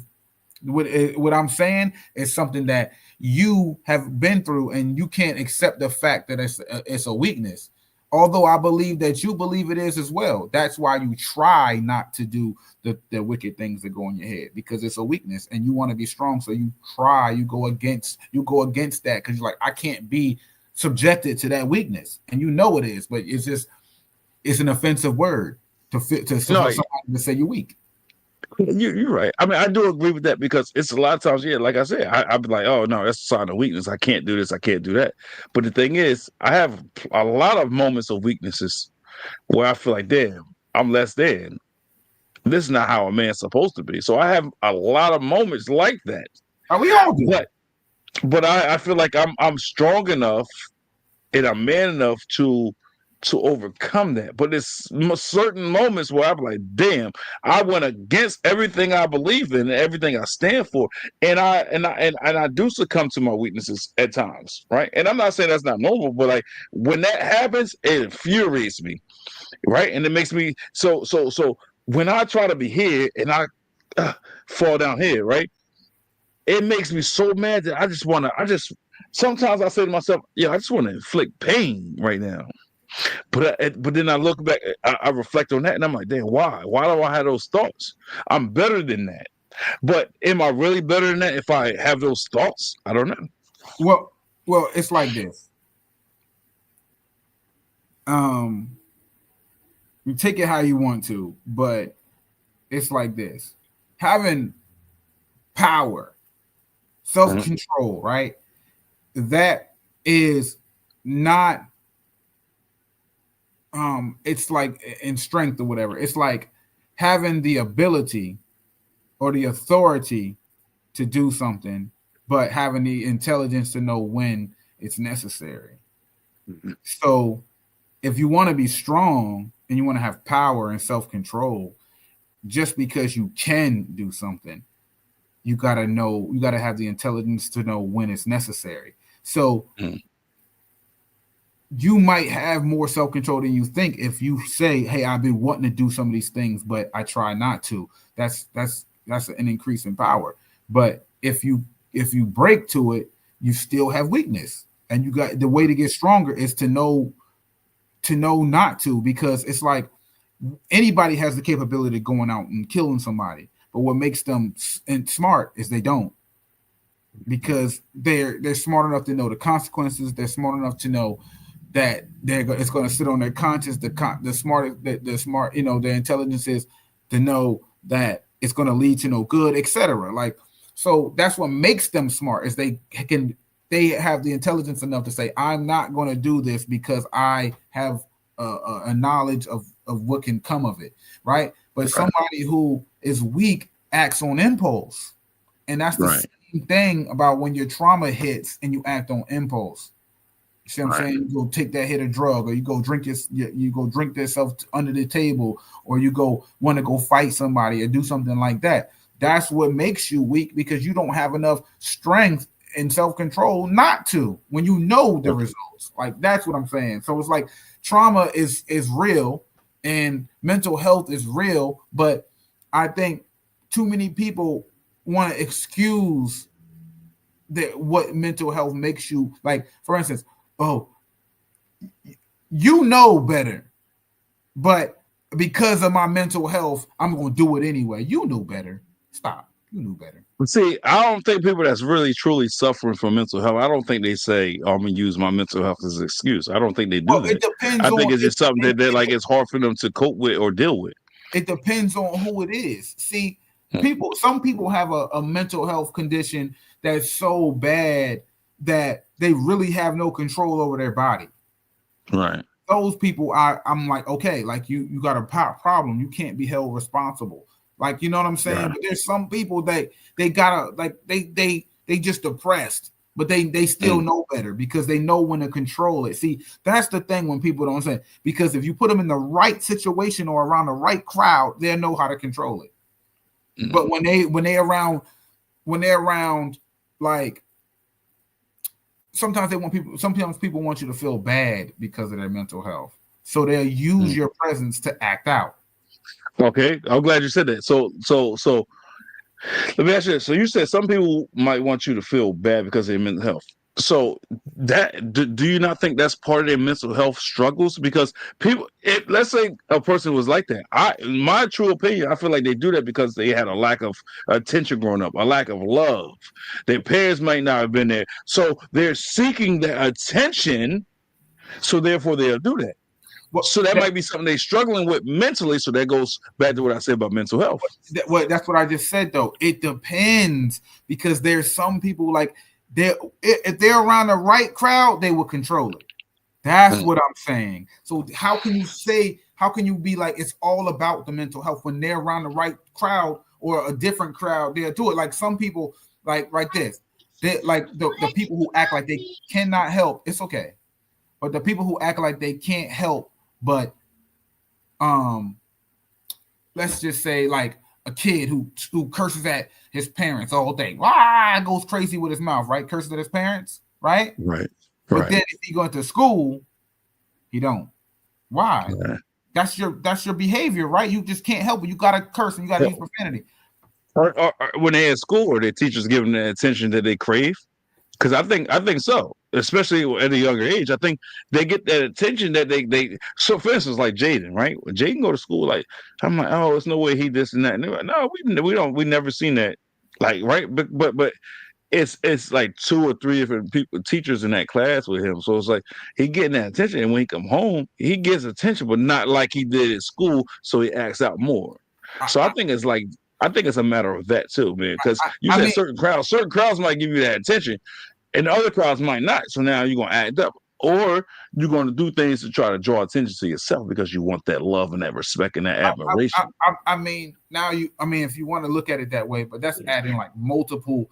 what I'm saying is something that you have been through, and you can't accept the fact that it's a weakness. Although I believe that you believe it is as well. That's why you try not to do the wicked things that go in your head, because it's a weakness and you want to be strong. So you go against that because you're like, I can't be subjected to that weakness, and you know it is, but it's an offensive word to fit to for No, somebody to say you're weak. you're right. I mean, I do agree with that because it's a lot of times, yeah, like I said, I'd be like, oh, no, that's a sign of weakness. I can't do this. I can't do that. But the thing is, I have a lot of moments of weaknesses where I feel like, damn, I'm less than. This is not how a man's supposed to be. So I have a lot of moments like that. Are we all do? But I feel like I'm strong enough and I'm man enough to overcome that. But it's certain moments where I'm like, damn, I went against everything I believe in and everything I stand for, and I do succumb to my weaknesses at times, right? And I'm not saying that's not normal, but like when that happens, it infuriates me, right? And it makes me so when I try to be here and I uh, fall down here, right? It makes me so mad that sometimes I say to myself, yeah, I just want to inflict pain right now. But then I look back, I reflect on that, and I'm like, damn, why? Why do I have those thoughts? I'm better than that. But am I really better than that if I have those thoughts? I don't know. Well, it's like this. Um, you take it how you want to, but it's like this: having power, self Mhm. control, right? That is not. It's like in strength or whatever. It's like having the ability or the authority to do something, but having the intelligence to know when it's necessary. So if you want to be strong and you want to have power and self-control, just because you can do something, you gotta know, you gotta have the intelligence to know when it's necessary. So Mm. you might have more self-control than you think if you say, hey, I've been wanting to do some of these things, but I try not to. That's an increase in power. But if you break to it, you still have weakness. And you got the way to get stronger is to know not to, because it's like anybody has the capability of going out and killing somebody. But what makes them smart is they don't, because they're smart enough to know the consequences. They're smart enough to know that it's going to sit on their conscience. The smart, their intelligence is to know that it's going to lead to no good, etc. Like, so that's what makes them smart, is they have the intelligence enough to say, I'm not going to do this because I have a knowledge of what can come of it, right? But Right. somebody who is weak acts on impulse, and that's the Right. same thing about when your trauma hits and you act on impulse. You see what I'm Right. saying? You go take that hit of drug, or you go you go drink yourself under the table, or you go want to go fight somebody or do something like that. That's what makes you weak, because you don't have enough strength and self control not to, when you know the results. Like, that's what I'm saying. So it's like trauma is real, and mental health is real, but I think too many people want to excuse that what mental health makes you like. For instance, oh, you know better, but because of my mental health, I'm gonna do it anyway. You knew better. Stop. You knew better. See, I don't think people that's really truly suffering from mental health, I don't think they say, "Oh, I'm gonna use my mental health as an excuse." I don't think they do Well, that. it depends I on think it's it. just something It, that it, like it's hard for them to cope with or deal with. it depends on who it is. See, Mm. some people have a mental health condition that's so bad that they really have no control over their body. Right. Those people, I'm like, okay, like you got a problem. You can't be held responsible. Like, you know what I'm saying? Right. But there's some people that they gotta, like, they just depressed, but they still Mm. know better, because they know when to control it. See, that's the thing when people don't say, because if you put them in the right situation or around the right crowd, they'll know how to control it. Mm. But when they're around, like, sometimes people want you to feel bad because of their mental health, so they'll use Mm. your presence to act out. Okay, I'm glad you said that. So let me ask you this. So you said some people might want you to feel bad because of their mental health. So do you not think that's part of their mental health struggles? Because let's say a person was like that. In my true opinion, I feel like they do that because they had a lack of attention growing up, a lack of love. Their parents might not have been there, so they're seeking their attention. So therefore, they'll do that. Well, So that might be something they're struggling with mentally. So that goes back to what I said about mental health. that's what I just said, though. It depends, because there's some people, like, they if they're around the right crowd, they will control it. That's Mm. what I'm saying. So how can you be like it's all about the mental health when they're around the right crowd or a different crowd? They'll do it. Like, some people, like this. They like the people who act like they cannot help. It's okay. But the people who act like they can't help, but um let's just say, like, a kid who curses at his parents all day, goes crazy with his mouth, right? Curses at his parents, right? Right. But Right. then if he goes to school, he don't. Why? Right. That's your behavior, right? You just can't help it. You gotta curse and you gotta use profanity. Or when they're at school, or their teachers giving the attention that they crave? Because I think so, especially at a younger age. I think they get that attention that they. So, for instance, like Jaden, right? When Jaden go to school, like I'm like, oh, there's no way he this and that. And they're like, no, we never seen that. Like, right, but it's like two or three different people, teachers in that class with him. So it's like he getting that attention, and when he come home, he gets attention, but not like he did at school. So he acts out more. I, So I I, think it's like I think it's a matter of that too, man. Because I, you I said mean, certain crowds might give you that attention, and the other crowds might not. So now you're gonna act up, or you're gonna do things to try to draw attention to yourself because you want that love and that respect and that admiration. I mean, now I mean, if you want to look at it that way, but that's adding like multiple.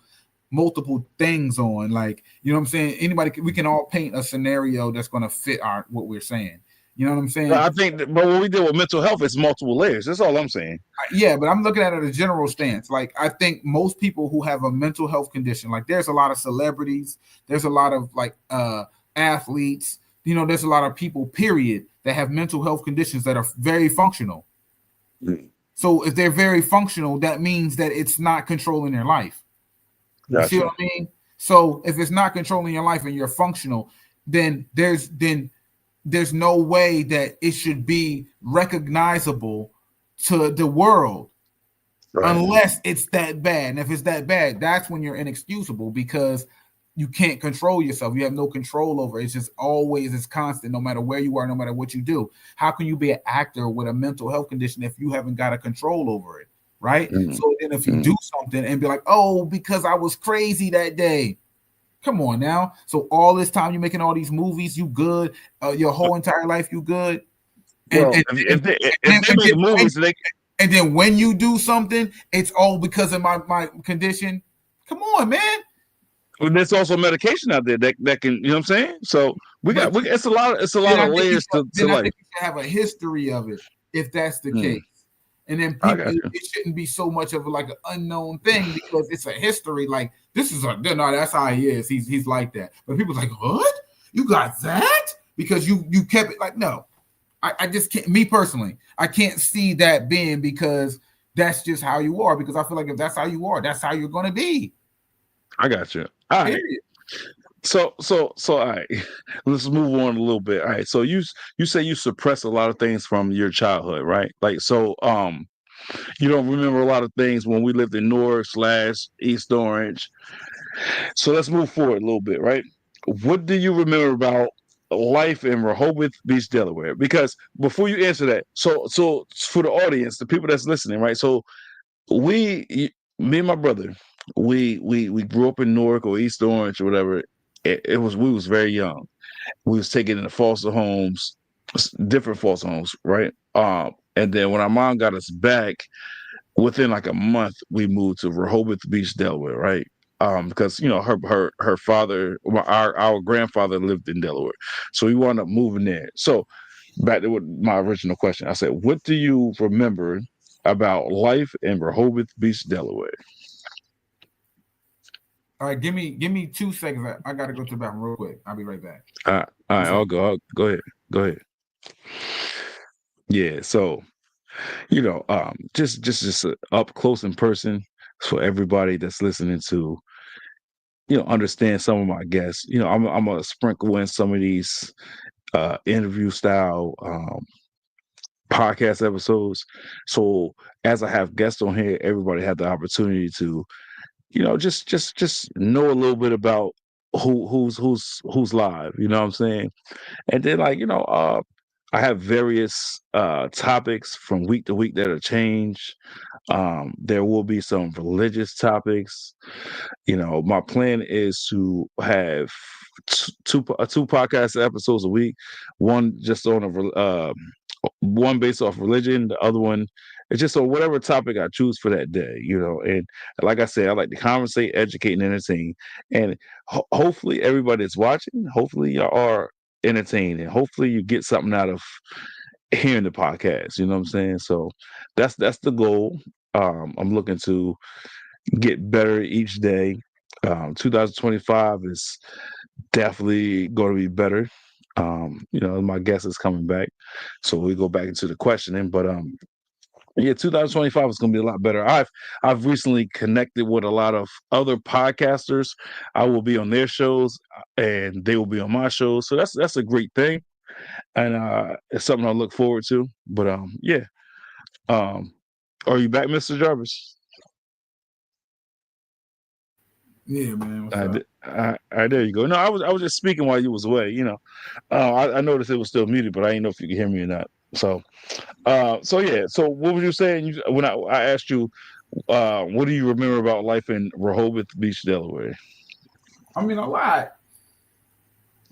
multiple things on. Like, you know what I'm saying? We can all paint a scenario that's going to fit our what we're saying. You know what I'm saying? I think, but when we deal with mental health, it's multiple layers. That's all I'm saying. Yeah, but I'm looking at it a general stance. Like, I think most people who have a mental health condition, like there's a lot of celebrities, there's a lot of like athletes, there's a lot of people, period, that have mental health conditions that are very functional. Mm. So if they're very functional, that means that it's not controlling their life. You see Gotcha. what I mean? So if it's not controlling your life and you're functional, then there's no way that it should be recognizable to the world Right. unless it's that bad. And if it's that bad, that's when you're inexcusable because you can't control yourself. You have no control over it. It's just always, it's constant, no matter where you are, no matter what you do. How can you be an actor with a mental health condition if you haven't got a control over it? Right. Mm. So then if you Mm. do something and be like, oh, because I was crazy that day. Come on now. So all this time you're making all these movies, you good. Your whole entire life, you good. And Well, and, and, if they make movies, they and then when you do something, it's all because of my condition. Come on, man. there's also medication out there that can, you know what I'm saying? So But it's a lot then of I think layers to then I life. think you should have a history of it if that's the Mm. case. And then I people, got you. it shouldn't be so much of like an unknown thing because it's a history. Like this is no, that's how he is. He's like that. But people's like, what? You got that? Because you kept it like no. I just can't. Me personally, I can't see that being because that's just how you are. Because I feel like if that's how you are, that's how you're gonna be. I got you. All right. Period. So all right. Let's move on a little bit. All right. So you say you suppress a lot of things from your childhood, right? Like so you don't remember a lot of things when we lived in North/East Orange. So let's move forward a little bit, right? What do you remember about life in Rehoboth Beach, Delaware? Because before you answer that, so for the audience, the people that's listening, right? So me and my brother, we grew up in Newark or East Orange or whatever. It was we was very young. We was taken into foster homes, different foster homes, right? And then when our mom got us back, within like a month, we moved to Rehoboth Beach, Delaware, right? Because her father, our grandfather lived in Delaware, so we wound up moving there. So back to what my original question, I said, what do you remember about life in Rehoboth Beach, Delaware? All right, give me 2 seconds. I gotta go to the bathroom real quick. I'll be right back. All One right, second. Go ahead. Go ahead. Yeah. So just up close in person for everybody that's listening to understand some of my guests. I'm gonna sprinkle in some of these interview style podcast episodes. So as I have guests on here, everybody had the opportunity to just know a little bit about who's live. You know what I'm saying? And then I have various topics from week to week that'll change. There will be some religious topics. My plan is to have two podcast episodes a week. One just on one based off religion. The other one is just on whatever topic I choose for that day. And like I said, I like to conversate, educate, and entertain. And hopefully, everybody that's watching, hopefully, you are entertained, and hopefully, you get something out of hearing the podcast. You know what I'm saying? So that's the goal. I'm looking to get better each day. 2025 is definitely going to be better. My guest is coming back, so we go back into the questioning. But yeah, 2025 is going to be a lot better. I've recently connected with a lot of other podcasters. I will be on their shows, and they will be on my shows. So that's a great thing, and it's something I look forward to. But yeah. Um, are you back, Mr. Jarvis? Yeah, man. What's up? There you go. No, I was just speaking while you was away. I noticed it was still muted, but I didn't know if you could hear me or not. So yeah. So what were you saying? When I asked you, what do you remember about life in Rehoboth Beach, Delaware? I mean, a lot.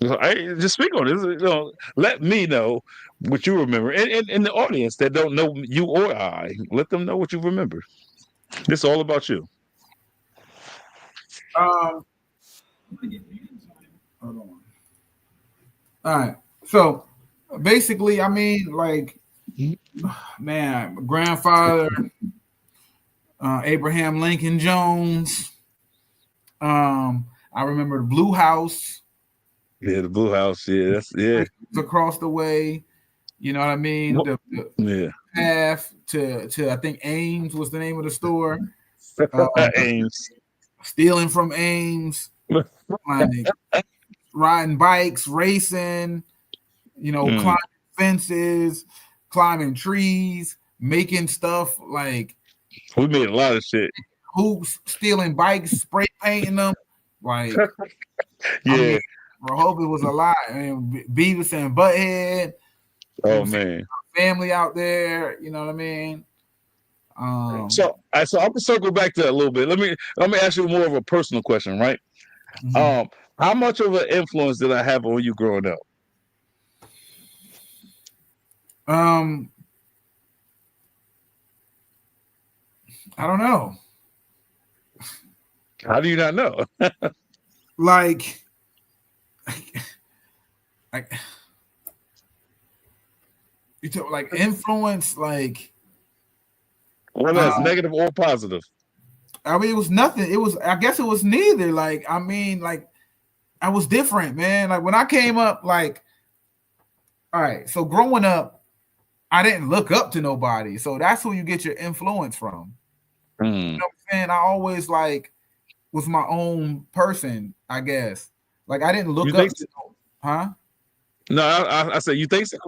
I just speak on this. Let me know what you remember, and the audience that don't know you or I, let them know what you remember. This is all about you. Um, hold on. All right. So basically, I mean, like, man, my grandfather, Abraham Lincoln Jones. I remember the Blue House Yeah, the Blue House. Yeah, that's yeah. across the way. You know what I mean? The Yeah. path to I think Ames was the name of the store. Uh, Ames. Stealing from Ames, like riding bikes, racing. You know, Mm. climbing fences, climbing trees, making stuff like We made a lot of shit. hoops, stealing bikes, spray painting them. Like, I mean, Yeah. I hope it was a lot. I mean, Beavis and Butthead. You know what Oh I'm saying? man. Family out there. You know what I mean? So, so I'm gonna circle back to that a little bit. Let me ask you more of a personal question, right? Mhm. Um, how much of an influence did I have on you growing up? um, I don't know. How do you not know? Like, like you took like influence. Like, Whether that's negative or positive. I mean, it was nothing. It was. I guess it was neither. Like, I mean, like I was different, man. Like when I came up, like, all right. So growing up, I didn't look up to nobody. So that's who you get your influence from. You Mm. know what I'm saying? I always like was my own person, I guess. Like I didn't You look think? up to huh? No, I said you think so.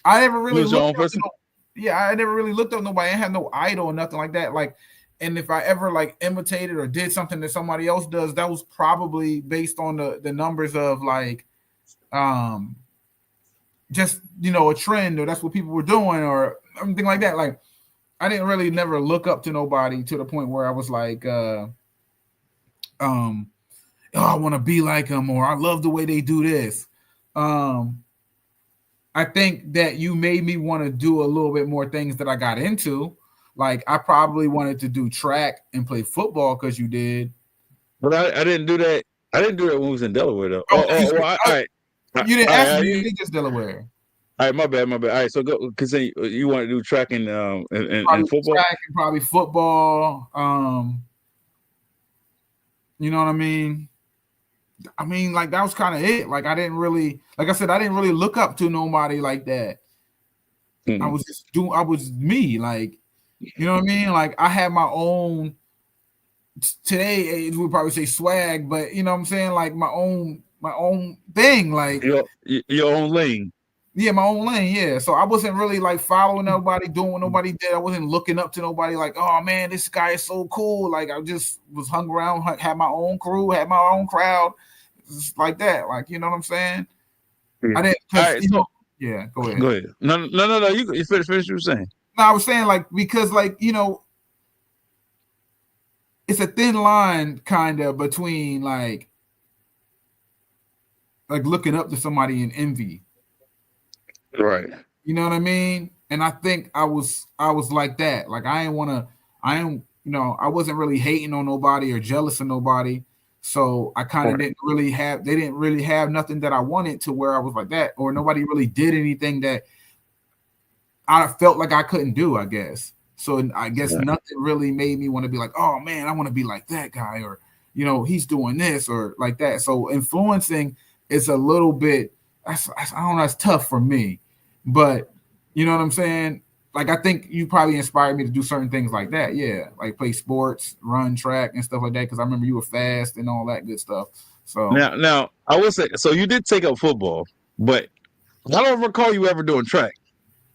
I never You really was your looked own up to person. no yeah, I never really looked up to nobody. I had no idol or nothing like that. Like, and if I ever like imitated or did something that somebody else does, that was probably based on the numbers of like um just a trend or that's what people were doing or anything like that. Like I didn't really never look up to nobody to the point where I was like um oh, I want to be like them or I love the way they do this. Um I think that you made me want to do a little bit more things that I got into. Like I probably wanted to do track and play football because you did. But I didn't do that. I didn't do that when we was in Delaware though. Oh, Well, all right. you didn't All ask right, me. You did just Delaware. all right, my bad, my bad. All right, so go continue. You want to do track and Probably football? track and probably football. You know what I mean? I mean, like that was kind of it. Like I didn't really, like I said, I didn't really look up to nobody like that. I Mm. was just doing. I was me. Like you know what I mean? Like I had my own. Today we would probably say swag, but you know what I'm saying? Like my own thing. Like Your own lane. yeah, my own lane. Yeah. So I wasn't really like following nobody, doing what nobody did. I wasn't looking up to nobody. Like oh man, this guy is so cool. Like I just was hung around, had my own crew, had my own crowd, just like that. Like you know what I'm saying? Yeah. I didn't All because right, so yeah. Go ahead. go ahead. No. You finish what you were saying. No, I was saying like because like it's a thin line kind of between like looking up to somebody in envy. Right. You know what I mean? And I think I was like that. Like I wasn't really hating on nobody or jealous of nobody. So I kind of Right. they didn't really have nothing that I wanted to where I was like that, or nobody really did anything that I felt like I couldn't do, I guess. So I guess Right. nothing really made me want to be like, oh man, I want to be like that guy, or he's doing this or like that. So influencing is a little bit, I don't know, it's tough for me, but you know what I'm saying. Like I think you probably inspired me to do certain things like that. Yeah, like play sports, run track, and stuff like that. Because I remember you were fast and all that good stuff. So Now, I will say, so you did take up football, but I don't recall you ever doing track.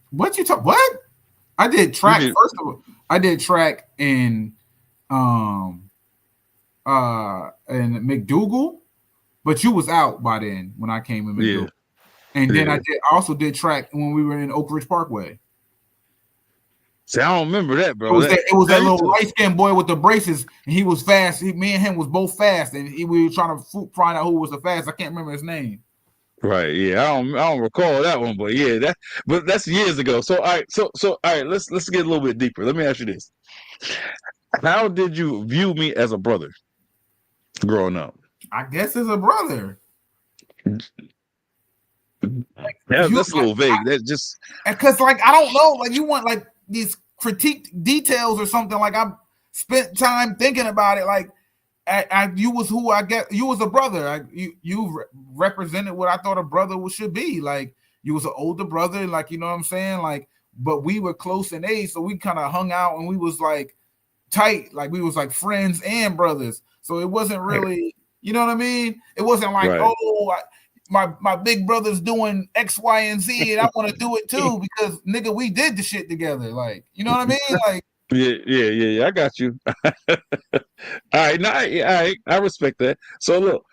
what you talk? What I did You track did, first of all. I did track in um in McDougal, but you was out by then when I came in yeah, McDougal. And then yeah. I also did track when we were in Oak Ridge Parkway. See, I don't remember that, It bro. was that That used little to, light skinned boy with the braces, and he was fast. Me and him was both fast, and we were trying to find out who was the fast. I can't remember his name. right. Yeah, I don't recall that one, but yeah, but that's years ago. So all right, so all right, let's get a little bit deeper. Let me ask you this: how did you view me as a brother? growing up? I guess as a brother. Yeah, You that's a little vague. That just because like I don't know, like you want like these critique details or something. Like I spent time thinking about it. Like you was who I get. You was a brother. You represented what I thought a brother should be. Like you was an older brother. Like you know what I'm saying. Like but we were close in age, so we kind of hung out and we was like tight. Like we was like friends and brothers. So it wasn't really, you know what I mean. It wasn't like right. my big brother's doing X, Y, and Z, and I want to do it too because nigga, we did the shit together. Like, you know what I mean? Like, Yeah. I got you. All right, no, I respect that. So look,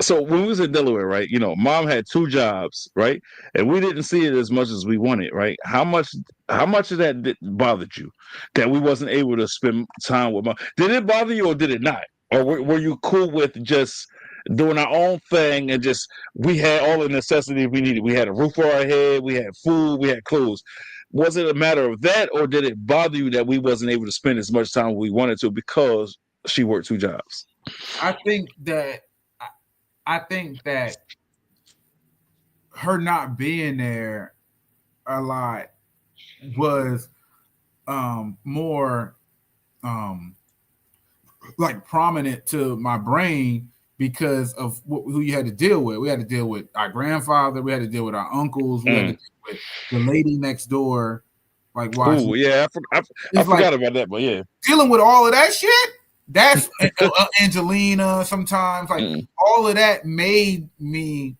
so when we was in Delaware, right? You know, mom had two jobs, right? And we didn't see it as much as we wanted, right? How much of that bothered you that we wasn't able to spend time with mom? Did it bother you or did it not? Or were you cool with just doing our own thing and just we had all the necessities we needed? We had a roof over our head, we had food, we had clothes. Was it a matter of that, or did it bother you that we wasn't able to spend as much time as we wanted to because she worked two jobs? I think that I think that her not being there a lot was more like prominent to my brain because of who you had to deal with. We had to deal with our grandfather. We had to deal with our uncles. We had to deal with the lady next door. Like watching. Oh yeah, I forgot about that, but yeah, dealing with all of that shit. That's Angelina. Sometimes like all of that made me,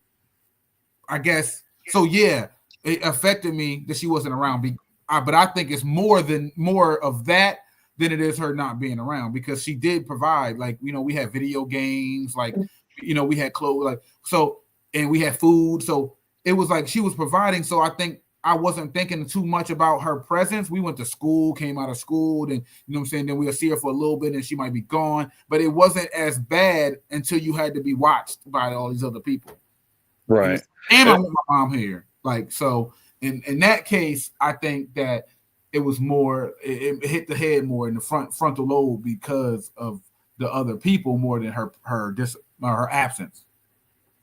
I guess. So yeah, it affected me that she wasn't around. But I think it's more of that than it is her not being around because she did provide. Like you know, we had video games, like you know, we had clothes, like so, and we had food. So it was like she was providing. So I think I wasn't thinking too much about her presence. We went to school, came out of school, and you know what I'm saying. Then we'll see her for a little bit, and she might be gone. But it wasn't as bad until you had to be watched by all these other people. right. And I want my mom here, like so. In that case, I think that it was more. It hit the head more in the frontal lobe because of the other people more than her absence.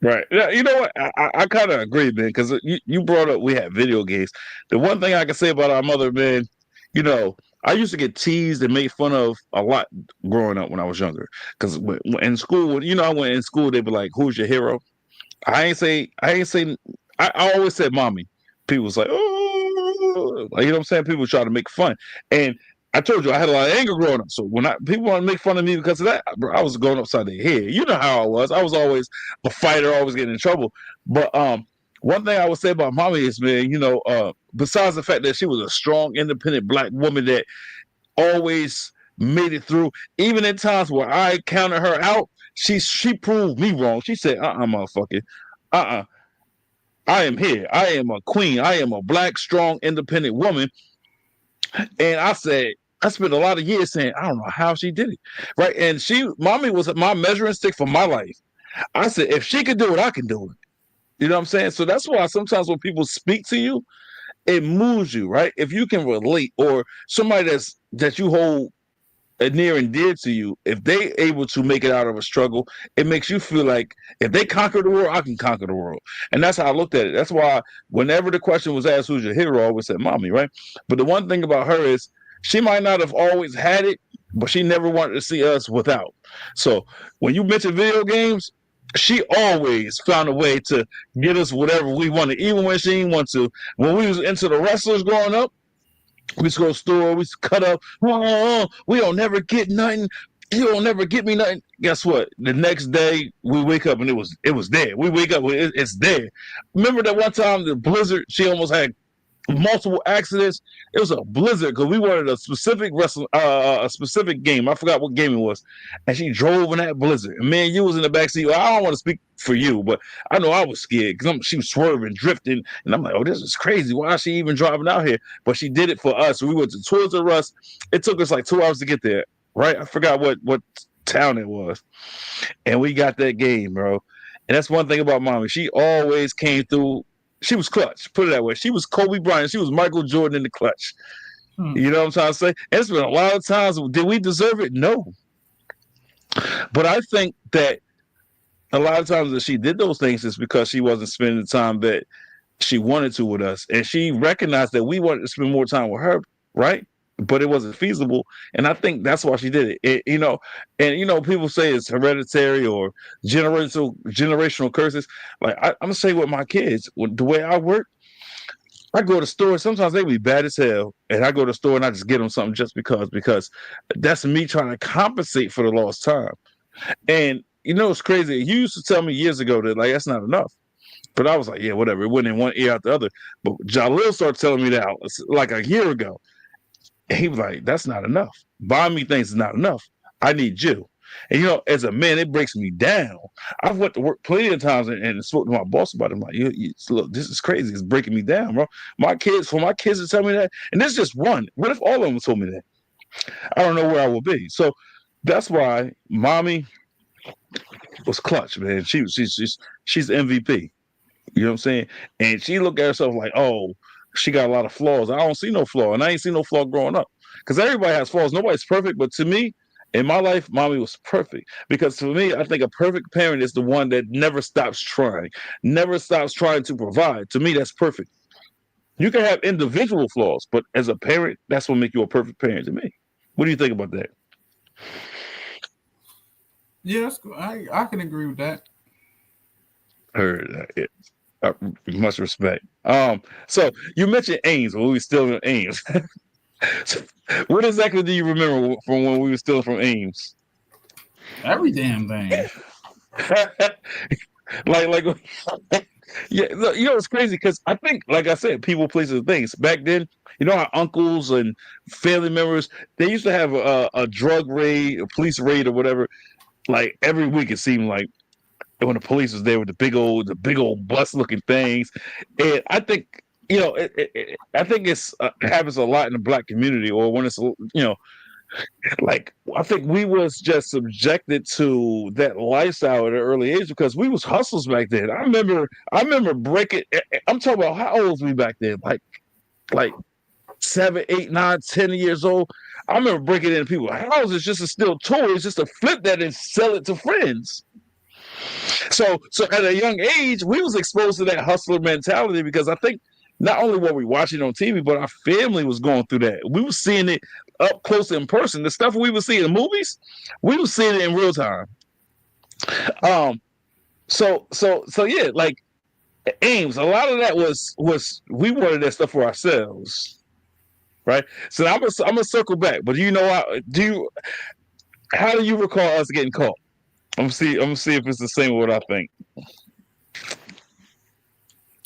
Right. Yeah, you know what? I kind of agree, man, because you brought up we had video games. The one thing I can say about our mother, man, you know, I used to get teased and made fun of a lot growing up when I was younger. Because in school, you know, I went in school, they'd be like, "Who's your hero?" I ain't say. I always said, "Mommy." People was like, "Oh," like, you know what I'm saying? People try to make fun, and I told you I had a lot of anger growing up. So when people want to make fun of me because of that, bro, I was going upside their head. You know how I was. I was always a fighter, always getting in trouble. But one thing I would say about mommy is, man, you know, besides the fact that she was a strong, independent black woman that always made it through, even in times where I counted her out, she proved me wrong. She said, motherfucker, uh-uh. I am here. I am a queen. I am a black, strong, independent woman. And I said, I spent a lot of years saying, I don't know how she did it. Right. And mommy was my measuring stick for my life. I said, if she could do it, I can do it. You know what I'm saying? So that's why sometimes when people speak to you, it moves you, right? If you can relate, or somebody that you hold near and dear to you, if they able to make it out of a struggle, it makes you feel like if they conquer the world, I can conquer the world. And that's how I looked at it. That's why whenever the question was asked, who's your hero, I always said mommy, right? But the one thing about her is she might not have always had it, but she never wanted to see us without. So when you mention video games, she always found a way to get us whatever we wanted, even when she didn't want to. When we was into the wrestlers growing up, we used to go to the store, we used to cut up. We don't never get nothing. You don't never get me nothing. Guess what? The next day we wake up and it was there. We wake up, it's there. Remember that one time the blizzard? She almost had multiple accidents. It was a blizzard because we wanted a specific a specific game. I forgot what game it was, and she drove in that blizzard. And man, you was in the backseat. Well, I don't want to speak for you, but I know I was scared because she was swerving, drifting, and I'm like, oh, this is crazy. Why is she even driving out here? But she did it for us. We went to Toys R Us. It took us like 2 hours to get there. Right? I forgot what town it was, and we got that game, bro. And that's one thing about mommy. She always came through. She was clutch. Put it that way. She was Kobe Bryant. She was Michael Jordan in the clutch. You know what I'm trying to say? And it's been a lot of times. Did we deserve it? No. But I think that a lot of times that she did those things is because she wasn't spending the time that she wanted to with us, and she recognized that we wanted to spend more time with her, right? But it wasn't feasible, and I think that's why she did it. And people say it's hereditary or generational curses. Like I'm gonna say with my kids, the way I work, I go to the store. Sometimes they be bad as hell, and I go to the store and I just get them something just because that's me trying to compensate for the lost time. And it's crazy. You used to tell me years ago that like that's not enough. But I was like, yeah, whatever. It went in one ear out the other. But Jalil started telling me that like a year ago. And he was like, that's not enough. Buying me things is not enough. I need you. And as a man, it breaks me down. I've went to work plenty of times and spoke to my boss about it. I'm like, look, this is crazy. It's breaking me down, bro. For my kids to tell me that, and this is just one. What if all of them told me that? I don't know where I will be. So that's why mommy was clutch, man. She's MVP. You know what I'm saying? And she looked at herself like, oh, she got a lot of flaws. I don't see no flaw. And I ain't seen no flaw growing up. Because everybody has flaws. Nobody's perfect. But to me, in my life, mommy was perfect. Because for me, I think a perfect parent is the one that never stops trying, never stops trying to provide. To me, that's perfect. You can have individual flaws, but as a parent, that's what makes you a perfect parent to me. What do you think about that? Yeah, I can agree with that. Heard that. Much respect. So you mentioned Ames when we were still in Ames. So what exactly do you remember from when we were still from Ames? Every damn thing. like yeah, look, it's crazy because I think, like I said, people, places, and things. Back then, our uncles and family members, they used to have a drug raid, a police raid, or whatever. Like every week, it seemed like when the police was there with the big old bus looking things. And I think I think it happens a lot in the black community, or when it's like I think we was just subjected to that lifestyle at an early age because we was hustlers back then. I remember breaking. I'm talking about how old was we back then? Like 7, 8, 9, 10 years old. I remember breaking into people's houses just to steal toys, just to flip that and sell it to friends. So at a young age, we was exposed to that hustler mentality because I think not only were we watching on TV, but our family was going through that. We were seeing it up close in person. The stuff we were seeing in movies, we were seeing it in real time. So yeah, like Ames, a lot of that was we wanted that stuff for ourselves, right? So I'm gonna circle back, but how do you recall us getting caught? I'm gonna see if it's the same with what I think.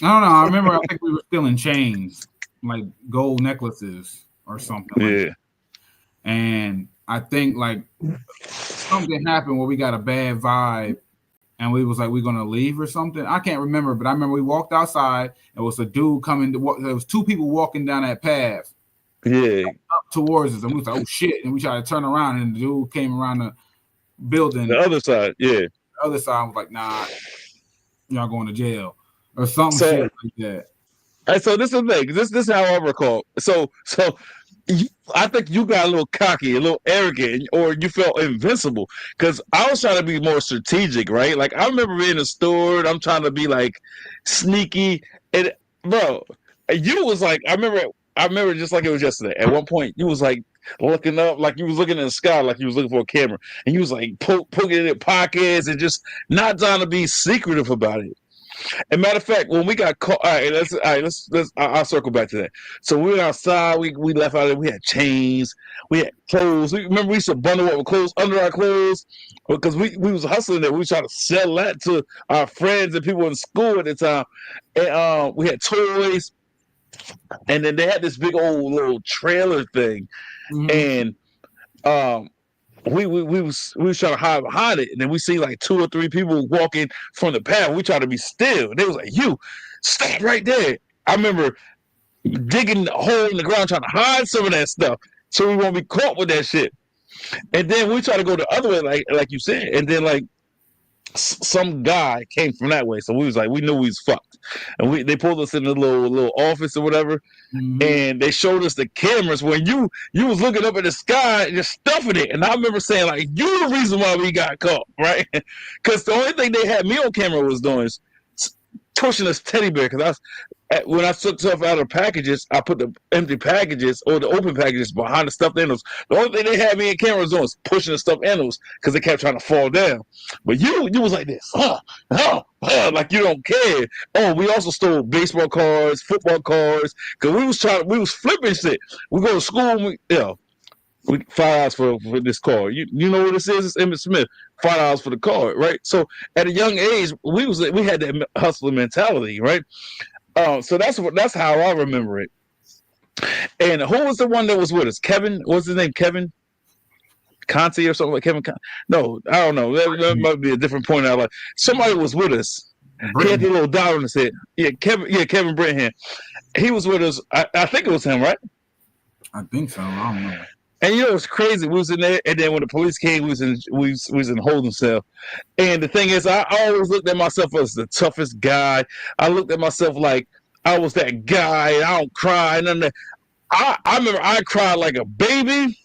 I don't know. I remember. I think we were still in chains, like gold necklaces or something. Yeah. Like that. And I think like something happened where we got a bad vibe, and we was like, we're gonna leave or something. I can't remember, but I remember we walked outside. It was a dude coming. There was two people walking down that path. Yeah. Up towards us, and we was like, oh shit! And we tried to turn around, and the dude came around the building. The other side, yeah. The other side was like, nah, y'all going to jail or something shit like that. And so this is the thing. This is how I recall. So I think you got a little cocky, a little arrogant, or you felt invincible because I was trying to be more strategic, right? Like I remember being in the store, and I'm trying to be like sneaky, and bro, you was like, I remember just like it was yesterday. At one point, you was like looking up, like you was looking in the sky, like you was looking for a camera, and you was like poking in your pockets and just not trying to be secretive about it. And matter of fact, when we got caught, all right, let's I'll circle back to that. So we went outside, we left out there, we had chains, we had clothes. Remember we used to bundle up with clothes under our clothes because we was hustling that. We was trying to sell that to our friends and people in school at the time. And we had toys, and then they had this big old little trailer thing, and we was trying to hide behind it, and then we see like 2 or 3 people walking from the path. We tried to be still. And they was like, "You stop right there." I remember digging a hole in the ground trying to hide some of that stuff so we won't be caught with that shit. And then we try to go the other way, like you said, and then like some guy came from that way, so we was like, we knew we was fucked. and they pulled us in the little office or whatever, and they showed us the cameras when you was looking up at the sky and just stuffing it. And I remember saying, like, you the reason why we got caught, right? Because the only thing they had me on camera was doing is pushing this teddy bear. Because when I took stuff out of packages, I put the empty packages or the open packages behind the stuffed animals. The only thing they had me in camera was doing was pushing the stuffed animals because they kept trying to fall down. But you was like this, like you don't care. Oh, we also stole baseball cards, football cards, because we was flipping shit. We go to school, we $5 for this card. You know what this is? It's Emmett Smith. $5 for the card, right? So at a young age, we had that hustling mentality, right? So that's how I remember it. And who was the one that was with us? Kevin, what's his name? Kevin Conti or something like Kevin. No, I don't know. That might be a different point out. Like somebody was with us. He had the little dot on his head. Yeah, Kevin Britton. He was with us. I think it was him, right? I think so. I don't know. And you know it's crazy. We was in there, and then when the police came, we was in holding cell. And the thing is, I always looked at myself as the toughest guy. I looked at myself like I was that guy. And I don't cry. And I remember I cried like a baby.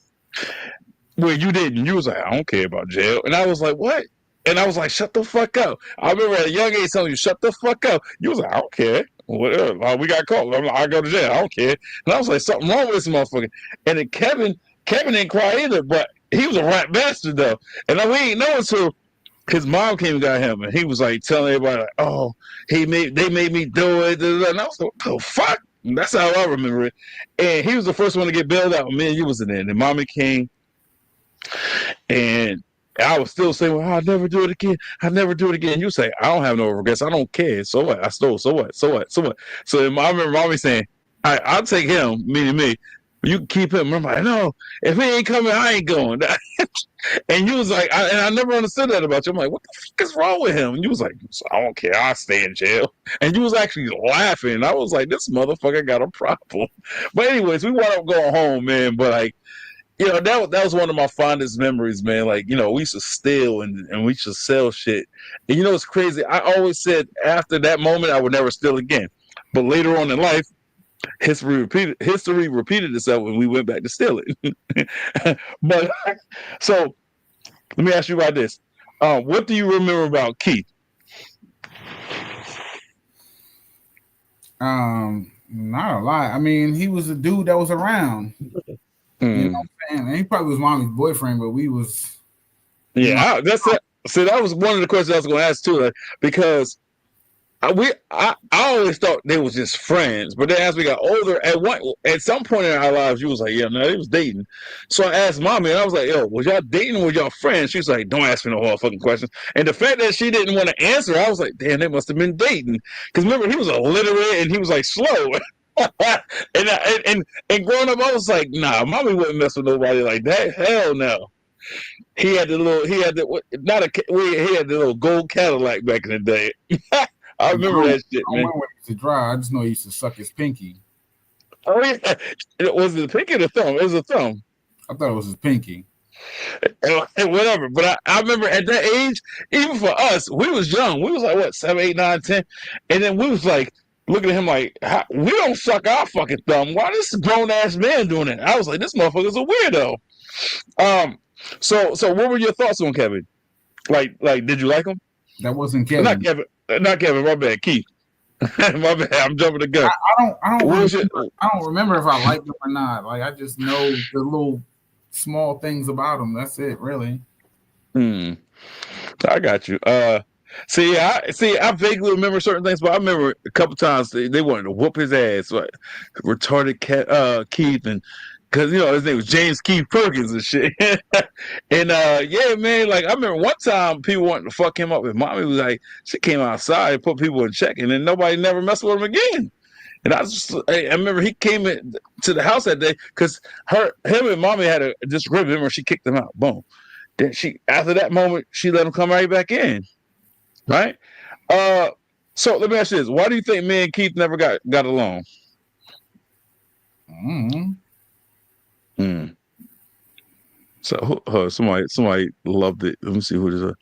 Where you didn't. You was like, I don't care about jail. And I was like, what? And I was like, shut the fuck up. I remember at a young age telling you, shut the fuck up. You was like, I don't care. Whatever. We got caught. I'm like, I go to jail. I don't care. And I was like, something wrong with this motherfucker. And then Kevin didn't cry either, but he was a rat bastard though. And we ain't know until his mom came and got him, and he was like telling everybody, like, oh, they made me do it. And I was like, what the fuck? And that's how I remember it. And he was the first one to get bailed out. Me and you was in there. And then mommy came. And I was still saying, well, I'll never do it again. I'll never do it again. You say, I don't have no regrets. I don't care. So what? I stole. So what? So what? So what? So I remember mommy saying, I'll take him, meaning me. You can keep him. I'm like, no, if he ain't coming, I ain't going. And you was like, and I never understood that about you. I'm like, what the fuck is wrong with him? And you was like, I don't care. I'll stay in jail. And you was actually laughing. And I was like, this motherfucker got a problem. But anyways, we wound up going home, man. But like, that was one of my fondest memories, man. Like, we used to steal and we used to sell shit. And it's crazy. I always said after that moment, I would never steal again. But later on in life, history repeated itself when we went back to steal it. But so let me ask you about this. What do you remember about Keith? Not a lot. I mean, he was a dude that was around. You know what I'm saying? And he probably was mommy's boyfriend, but we was. Yeah, that's it. See, that was one of the questions I was going to ask too, because I always thought they was just friends, but then as we got older, at some point in our lives, you was like, yeah, no, they was dating. So I asked mommy, and I was like, yo, was y'all dating or was y'all friends? She was like, don't ask me no hard fucking questions. And the fact that she didn't want to answer, I was like, damn, they must have been dating. Because remember, he was illiterate and he was like slow. and growing up, I was like, nah, mommy wouldn't mess with nobody like that. Hell no. He had the little gold Cadillac back in the day. I remember that shit, man. I don't remember when he used to drive. I just know he used to suck his pinky. Oh yeah, was it the pinky or the thumb? It was a thumb. I thought it was his pinky. And whatever, but I remember at that age, even for us, we was young. We was like what, 7, 8, 9, 10, and then we was like looking at him like, we don't suck our fucking thumb. Why this grown ass man doing it? I was like, this motherfucker's a weirdo. So what were your thoughts on Kevin? Like, did you like him? That wasn't Kevin. Not Kevin. My bad, Keith. My bad. I'm jumping the gun. I don't remember if I liked him or not. Like, I just know the little small things about him. That's it, really. I got you. I vaguely remember certain things, but I remember a couple times they wanted to whoop his ass, like retarded Keith, and because his name was James Keith Perkins and shit. And yeah, man, like I remember one time people wanted to fuck him up, and mommy was like, she came outside and put people in check, and then nobody never messed with him again. And I remember he came to the house that day because him and mommy had a disagreement. Remember, she kicked him out. Boom. Then after that moment, she let him come right back in. Right? So let me ask you this: why do you think me and Keith never got along? So somebody loved it. Let me see who this is.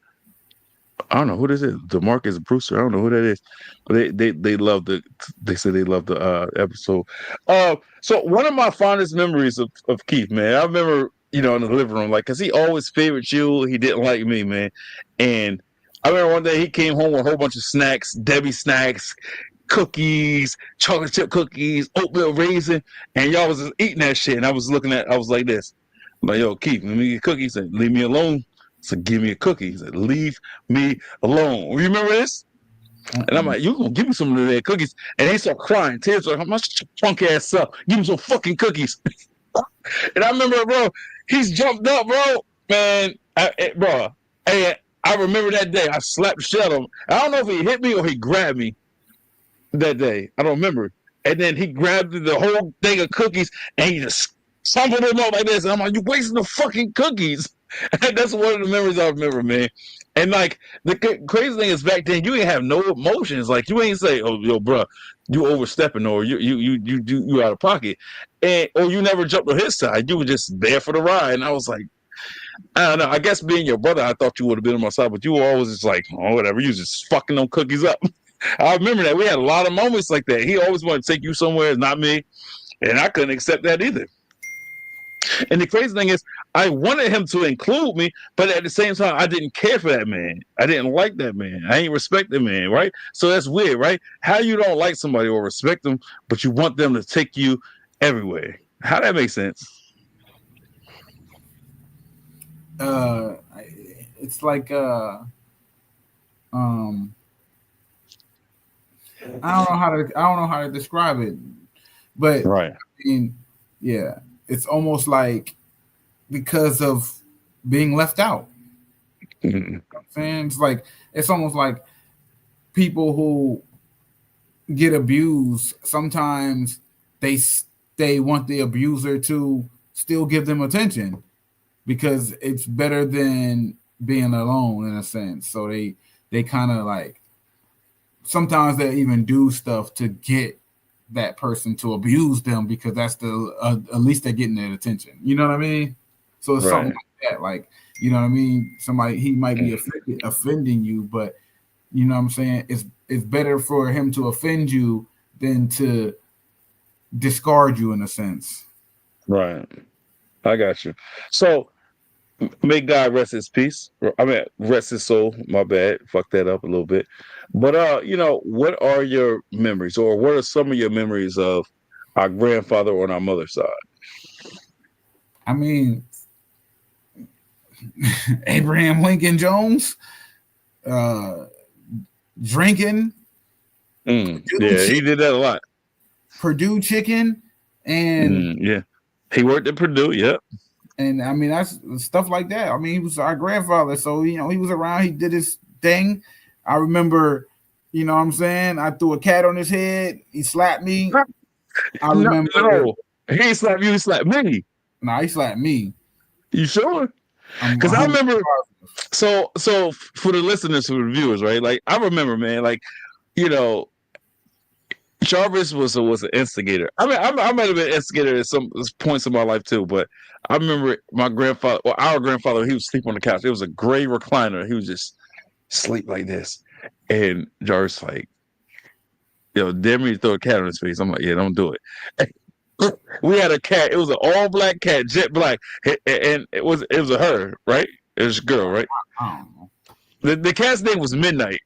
I don't know who this is. DeMarcus Brewster. I don't know who that is. But they love the. They say they love the episode. So one of my fondest memories of Keith, man. I remember, in the living room, like, cause he always favored you. He didn't like me, man. And I remember one day he came home with a whole bunch of snacks, Debbie snacks, cookies, chocolate chip cookies, oatmeal raisin, and y'all was just eating that shit. And I was like this. I'm like, yo, Keith, let me get cookies. He said, leave me alone. So give me a cookie. He said, leave me alone. You remember this? And I'm like, you gonna give me some of their cookies? And they start crying. Tears like, my punk ass up. Give me some fucking cookies. And I remember, bro, he's jumped up, bro. Man, bro. And I remember that day. I slapped shit out of him. I don't know if he hit me or he grabbed me that day. I don't remember. And then he grabbed the whole thing of cookies and he just stumbled them up like this. And I'm like, you wasting the fucking cookies. And that's one of the memories I remember, man. And like the crazy thing is, back then you ain't have no emotions. Like you ain't say, "Oh, yo, bro, you overstepping," or you out of pocket, and or you never jumped on his side. You were just there for the ride. And I was like, I don't know. I guess being your brother, I thought you would have been on my side, but you were always just like, oh, whatever. You just fucking them cookies up. I remember that we had a lot of moments like that. He always wanted to take you somewhere, not me, and I couldn't accept that either. And the crazy thing is, I wanted him to include me, but at the same time, I didn't care for that man. I didn't like that man. I ain't respect the man, right? So that's weird, right? How you don't like somebody or respect them, but you want them to take you everywhere. How that make sense? It's like I don't know how to describe it, but Right. I mean, yeah, it's almost like because of being left out. Mm-hmm. You know what I'm saying? It's almost like people who get abused. Sometimes they want the abuser to still give them attention because it's better than being alone in a sense. So they kind of like sometimes they even do stuff to get that person to abuse them because that's the at least they're getting their attention. You know what I mean? So it's something Right. like that. Like, you know what I mean? Somebody he might be offending you, but you know what I'm saying? It's better for him to offend you than to discard you in a sense. Right. I got you. So may God rest his peace. I mean, rest his soul. My bad. Fuck that up a little bit. But what are your memories, or what are some of your memories of our grandfather on our mother's side? I mean, Abraham Lincoln Jones, uh, drinking, Yeah, he did that a lot. Purdue chicken, and Yeah, he worked at Purdue. Yep. and I mean that's stuff like that. I mean, he was our grandfather, so you know he was around. He did his thing. I remember, you know what I'm saying. I threw a cat on his head. He slapped me. I remember. No, he ain't slapped you. He slapped me. No, he slapped me. You sure? I'm Because I 100% remember. positive. So for the listeners, for the viewers, right? Like I remember, man. Like you know, Jarvis was an instigator. I mean, I might have been an instigator at some points in my life too, but I remember my grandfather, or our grandfather, he would sleep on the couch. It was a gray recliner. He was just sleep like this, and Jarvis like, dare me to throw a cat on his face. I'm like, yeah, don't do it. We had a cat. It was an all black cat, jet black, and it was a her, right? It was a girl, right? I don't know. The cat's name was Midnight.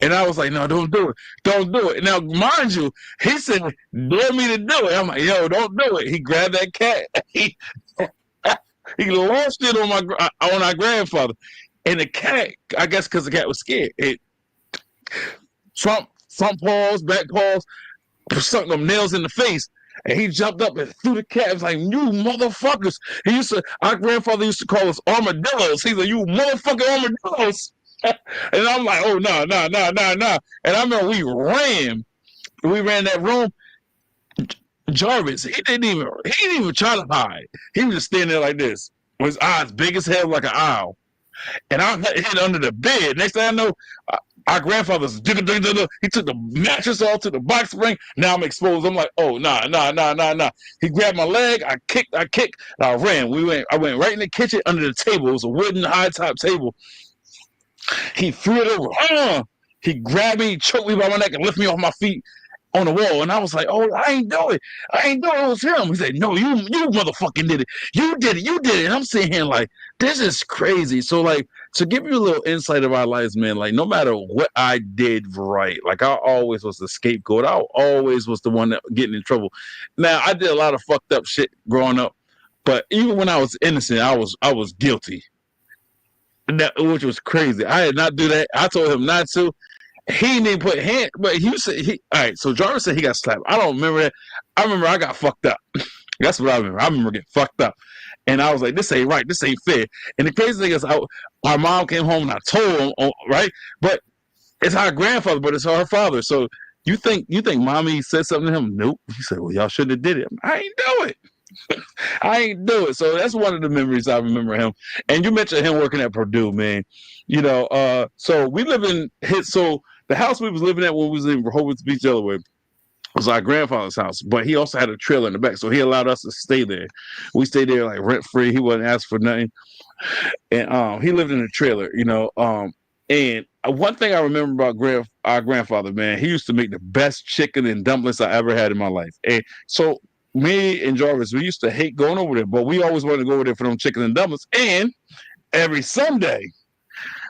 And I was like, no, don't do it. Don't do it. Now, mind you, he said, dare me to do it. I'm like, yo, don't do it. He grabbed that cat. He launched it on our grandfather. And the cat, I guess because the cat was scared, it front paws, back paws, sunk them nails in the face. And he jumped up and threw the cat. He was like, you motherfuckers. Our grandfather used to call us armadillos. He's like, you motherfucking armadillos. And I'm like, oh, no. And I remember we ran that room. Jarvis, he didn't even try to hide. He was just standing there like this, with his eyes big as hell like an owl. And I hid under the bed. Next thing I know, our grandfather's, he took the mattress off to the box spring. Now I'm exposed. I'm like, oh, nah. He grabbed my leg. I kicked, and I ran. I went right in the kitchen under the table. It was a wooden high top table. He threw it over. He grabbed me, choked me by my neck, and lifted me off my feet on the wall. And I was like, oh, I ain't do it. I ain't do it. It was him. He said, no, you motherfucking did it. You did it. You did it. And I'm sitting here like, this is crazy. So, like, to give you a little insight of our lives, man, like, no matter what I did right, like, I always was the scapegoat. I always was the one that getting in trouble. Now, I did a lot of fucked up shit growing up, but even when I was innocent, I was guilty. Which was crazy. I did not do that. I told him not to. He didn't put hand, but he said all right. So Jarvis said he got slapped. I don't remember that. I remember I got fucked up. That's what I remember. I remember getting fucked up, and I was like, "This ain't right. This ain't fair." And the crazy thing is, our mom came home and I told him, right? But it's our grandfather, but it's her father. So you think mommy said something to him? Nope. He said, "Well, y'all should have did it." I ain't do it. I ain't do it. So that's one of the memories I remember him. And you mentioned him working at Purdue, man. So we live in so the house we was living at when we was in Rehoboth Beach, Delaware, was our grandfather's house, but he also had a trailer in the back, so he allowed us to stay there. We stayed there like rent free. He wasn't asked for nothing, and he lived in a trailer, And one thing I remember about our grandfather, man, he used to make the best chicken and dumplings I ever had in my life. And so me and Jarvis, we used to hate going over there, but we always wanted to go over there for them chicken and dumplings. And every Sunday,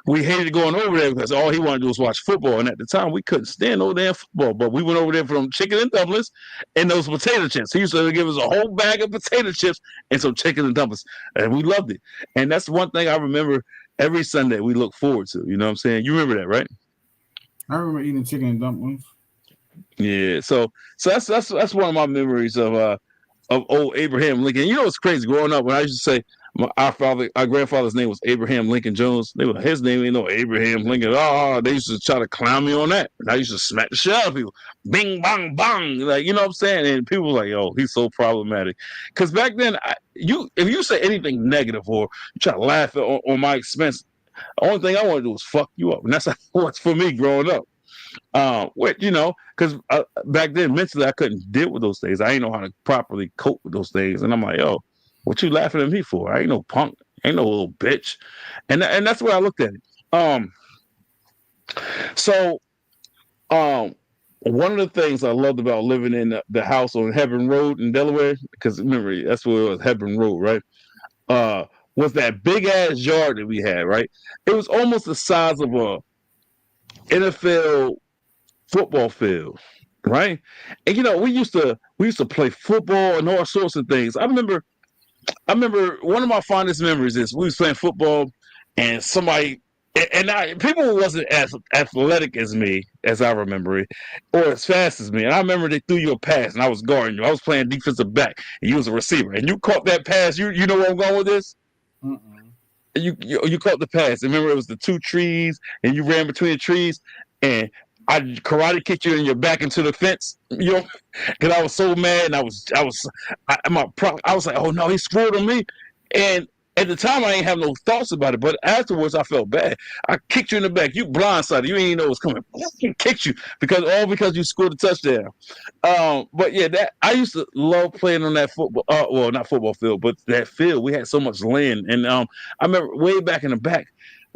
we hated going over there because all he wanted to do was watch football. And at the time, we couldn't stand no damn football. But we went over there for them chicken and dumplings and those potato chips. He used to give us a whole bag of potato chips and some chicken and dumplings. And we loved it. And that's one thing I remember every Sunday we look forward to. You know what I'm saying? You remember that, right? I remember eating chicken and dumplings. Yeah. So that's one of my memories of old Abraham Lincoln. You know what's crazy? Growing up, when I used to say our grandfather's name was Abraham Lincoln Jones, his name ain't no Abraham Lincoln. Oh, they used to try to clown me on that, and I used to smack the shit out of people. Bing, bang, bang, like, you know what I'm saying? And people were like, "Oh, he's so problematic." Because back then, if you say anything negative or you try to laugh on my expense, the only thing I want to do was fuck you up, and that's how it was for me growing up. Because back then mentally I couldn't deal with those things. I didn't know how to properly cope with those things, and I'm like, "Yo, what you laughing at me for? I ain't no punk, ain't no little bitch," and that's where I looked at it. One of the things I loved about living in the house on Hebron Road in Delaware, because remember that's where it was, Hebron Road, right? Was that big ass yard that we had, right? It was almost the size of a NFL football field, right? And we used to play football and all sorts of things. I remember one of my fondest memories is we was playing football and people wasn't as athletic as me as I remember it, or as fast as me. And I remember they threw you a pass and I was guarding you. I was playing defensive back and you was a receiver and you caught that pass. You know where I'm going with this? You caught the pass. And remember, it was the two trees and you ran between the trees and I karate kicked you in your back into the fence, because I was so mad, and I was like, oh no, he screwed on me, and at the time I ain't have no thoughts about it, but afterwards I felt bad. I kicked you in the back, you blindsided, you ain't even know it was coming. I kicked you because you scored a touchdown. But yeah, that I used to love playing on that football, well, not football field, but that field. We had so much land, and I remember way back in the back.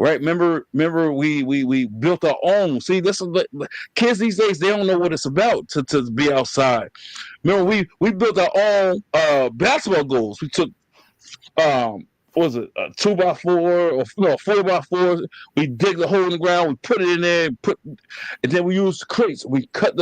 Right? Remember, we built our own. See, this is kids these days. They don't know what it's about to be outside. Remember, we built our own basketball goals. We took what was it, a 2x4 or no, 4x4? We dig the hole in the ground. We put it in there. And then we used crates. We cut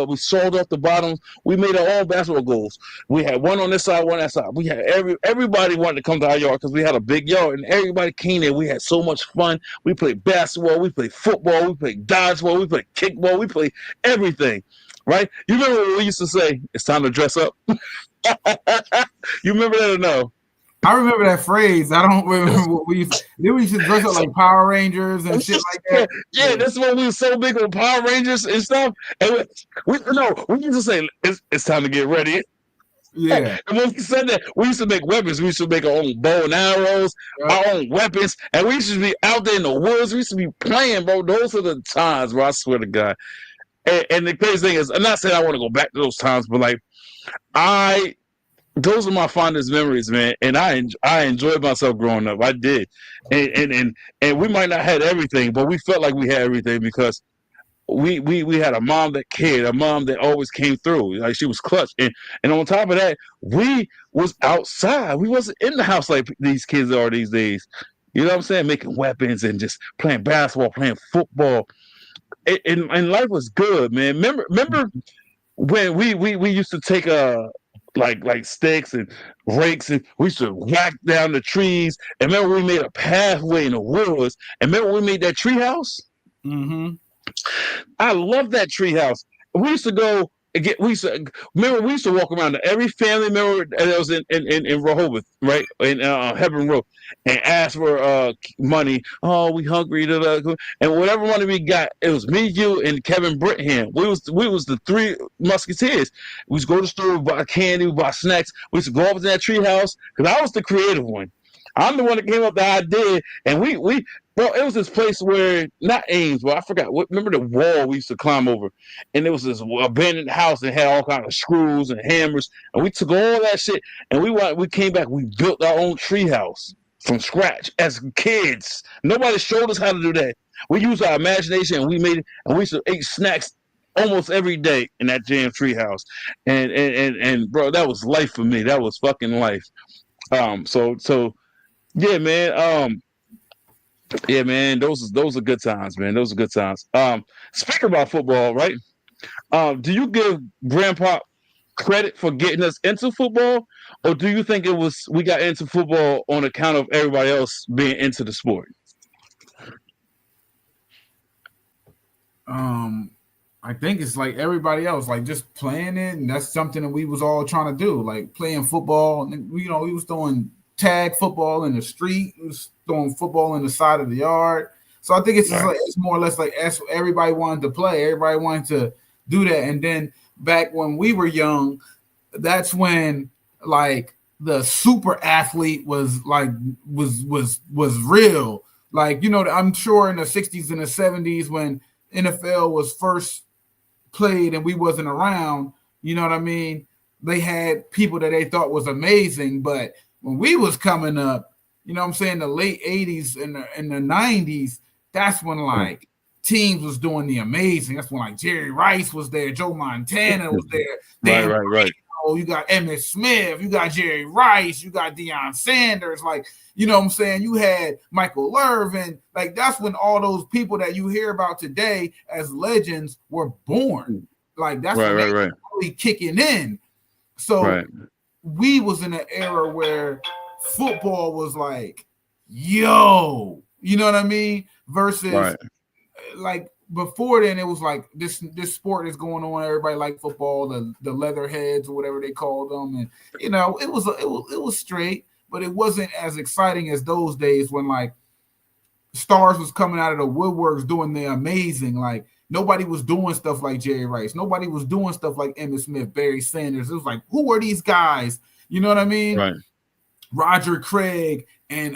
we sawed off the bottoms. We made our own basketball goals. We had one on this side, one on that side. We had everybody wanted to come to our yard because we had a big yard, and everybody came there. We had so much fun. We played basketball. We played football. We played dodgeball. We played kickball. We played everything. Right? You remember what we used to say? It's time to dress up. You remember that or no? I remember that phrase. I don't remember what we used to. Then we used to dress up like Power Rangers and shit like that. Yeah, that's when we were so big on Power Rangers and stuff. And we used to say, it's time to get ready. Yeah. And when we said that, we used to make weapons. We used to make our own bow and arrows, our own weapons. And we used to be out there in the woods. We used to be playing, bro. Those are the times, bro. I swear to God. And the crazy thing is, I'm not saying I want to go back to those times, but like, those are my fondest memories, man. And I enjoyed myself growing up. I did, and we might not had everything, but we felt like we had everything because we had a mom that cared, a mom that always came through. Like she was clutch, and on top of that, we was outside. We wasn't in the house like these kids are these days. You know what I'm saying? Making weapons and just playing basketball, playing football, and life was good, man. Remember when we used to take like sticks and rakes and we used to whack down the trees. And remember we made a pathway in the woods. And remember we made that tree house. Mm-hmm. I love that tree house. We used to go and get. We used to walk around to every family member that was in Rehoboth, right, in Hebron Road, and ask for money. Oh, we hungry, and whatever money we got, it was me, you, and Kevin Brittham. We was the three musketeers. We used to go to the store, we buy candy, we buy snacks. We used to go up to that tree house because I was the creative one. I'm the one that came up with the idea, and we bro, it was this place where not Ames, but I forgot. Remember the wall we used to climb over, and it was this abandoned house that had all kinds of screws and hammers, and we took all that shit, and we came back. We built our own tree house from scratch as kids. Nobody showed us how to do that. We used our imagination, and we made it, and we used to eat snacks almost every day in that damn tree house, and bro, that was life for me. That was fucking life. So yeah, man. Yeah, man, those are good times, man. Those are good times. Speaking about football, right? Do you give Grandpa credit for getting us into football, or do you think it was we got into football on account of everybody else being into the sport? I think it's like everybody else, like just playing it, and that's something that we was all trying to do, like playing football. And we was throwing tag football in the street, we was throwing football in the side of the yard. So I think it's just Right, like it's more or less like everybody wanted to play, everybody wanted to do that. And then back when we were young, that's when like the super athlete was like was real. Like I'm sure in the 60s and the 70s when NFL was first played and we wasn't around, you know what I mean? They had people that they thought was amazing, but when we was coming up, you know what I'm saying, the late 80s and the 90s, that's when like teams was doing the amazing. That's when like Jerry Rice was there, Joe Montana was there, right, Dan right, right, Marino, you got Emmitt Smith, you got Jerry Rice, you got Deion Sanders, like you know what I'm saying? You had Michael Irvin. Like that's when all those people that you hear about today as legends were born. Like that's right, when they right, right, were really kicking in. So right, we was in an era where football was like, yo, you know what I mean? Versus right, like before then, it was like this sport is going on. Everybody like football, the leatherheads or whatever they called them, and it was straight, but it wasn't as exciting as those days when like stars was coming out of the woodworks doing the amazing. Like nobody was doing stuff like Jerry Rice. Nobody was doing stuff like Emmitt Smith, Barry Sanders. It was like, who are these guys? You know what I mean? right, Roger Craig and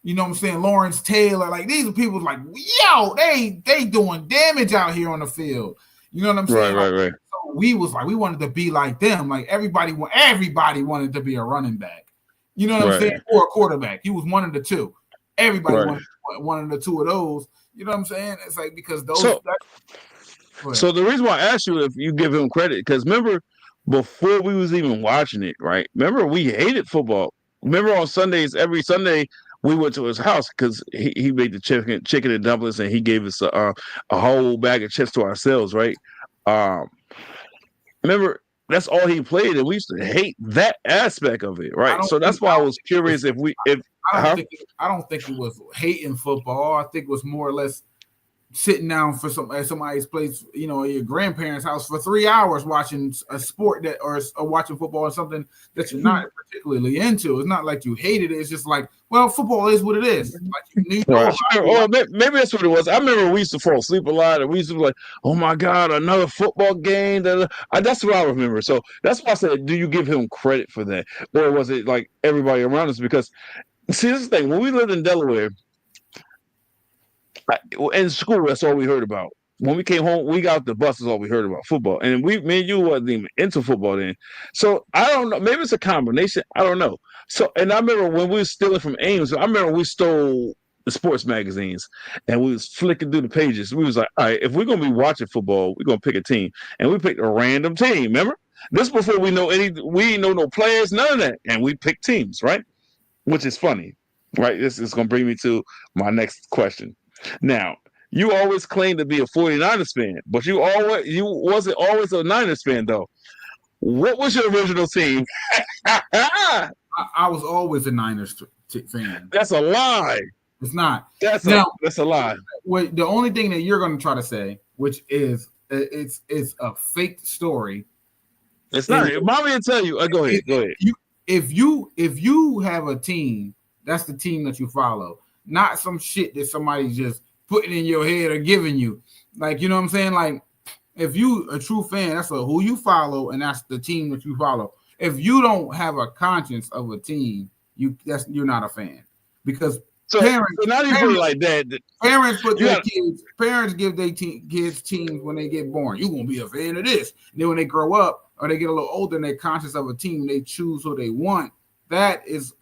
you know what I'm saying, Lawrence Taylor. Like these are people like, yo, they doing damage out here on the field. You know what I'm right, saying? Like, right, right, so we was like, we wanted to be like them. Like everybody wanted to be a running back. You know what I'm right, saying? Or a quarterback. He was one of the two. Everybody right. wanted one of the two of those. You know what I'm saying? It's like because those. So, so the reason why I asked you if you give him credit, because remember before we was even watching it, right? Remember we hated football. Remember on Sundays, every Sunday we went to his house because he made the chicken and dumplings, and he gave us a whole bag of chips to ourselves, right? Um, remember that's all he played, and we used to hate that aspect of it, I right? don't So think that's why I was curious if we if huh? I don't think it was hating football. I think it was more or less sitting down for at somebody's place, your grandparents' house for 3 hours watching a sport that or watching football or something that you're not particularly into. It's not like you hated it. It's just like, well, football is what it is. Like you know Right. about Or it. maybe that's what it was. I remember we used to fall asleep a lot, and we used to be like, "Oh my God, another football game!" That's what I remember. So that's why I said, "Do you give him credit for that, or was it like everybody around us?" Because see, this is the thing: when we lived in Delaware, in school, that's all we heard about. when we came home, we got the bus is all we heard about football. And me and you wasn't even into football then. So I don't know. Maybe it's a combination. I don't know. So, and I remember when we were stealing from Ames, I remember we stole the sports magazines and we was flicking through the pages. We was like, all right, if we're going to be watching football, we're going to pick a team. And we picked a random team. Remember? This before we didn't know no players, none of that. And we picked teams, right? Which is funny, right? This is going to bring me to my next question. Now, you always claimed to be a 49ers fan, but you wasn't always a Niners fan, though. What was your original team? I was always a Niners fan. That's a lie. It's not. That's a lie. The only thing that you're going to try to say, which is it's a fake story. It's not. Mommy will tell you. Go ahead. If you have a team, that's the team that you follow, not some shit that somebody's just putting in your head or giving you. Like, you know what I'm saying? Like, if you a true fan, that's who you follow, and that's the team that you follow. If you don't have a conscience of a team, you're not a fan. Because parents put it like that. Parents put their kids. Parents give their kids teams when they get born. You're gonna be a fan of this. And then when they grow up or they get a little older and they're conscious of a team, they choose who they want. That is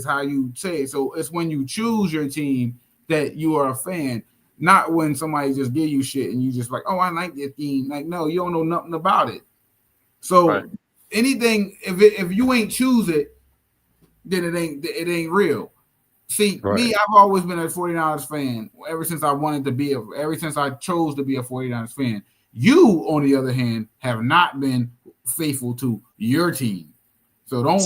how you say it. So it's when you choose your team that you are a fan, not when somebody just give you shit and you just like, oh, I like this team. Like, no, you don't know nothing about it. So anything, if you ain't choose it, then it ain't real. See, me, I've always been a 49ers fan ever since I chose to be a 49ers fan. You, on the other hand, have not been faithful to your team. So don't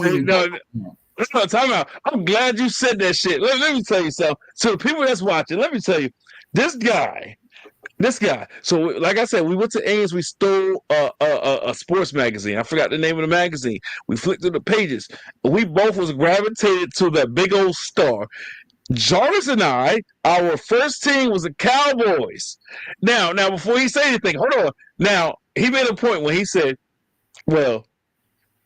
time out. I'm glad you said that shit. Let me tell you something. So the people that's watching, let me tell you, this guy. So like I said, we went to Ames. We stole a sports magazine. I forgot the name of the magazine. We flicked through the pages. We both was gravitated to that big old star. Jarvis and our first team was the Cowboys. Now, before he said anything, hold on. Now, he made a point when he said, well,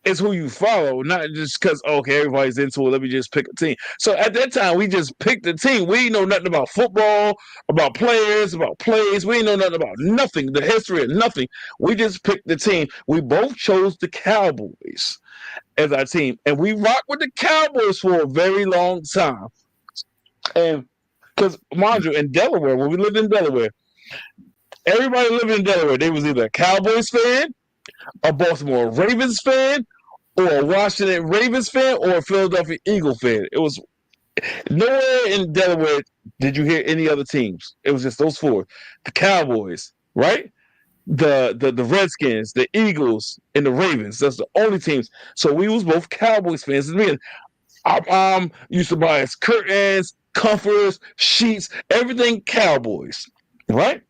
it's who you follow, not just because, okay, everybody's into it, let me just pick a team. So at that time, we just picked a team. We didn't know nothing about football, about players, about plays. We didn't know nothing about nothing, the history of nothing. We just picked the team. We both chose the Cowboys as our team. And we rocked with the Cowboys for a very long time. And because, mind you, in Delaware, when we lived in Delaware, everybody living in Delaware, they was either a Cowboys fan, a Baltimore Ravens fan, or a Washington Ravens fan, or a Philadelphia Eagle fan. It was nowhere in Delaware did you hear any other teams. It was just those four. The Cowboys, right? The Redskins, the Eagles, and the Ravens. That's the only teams. So we was both Cowboys fans. Our mom used to buy us curtains, comforters, sheets, everything Cowboys, right?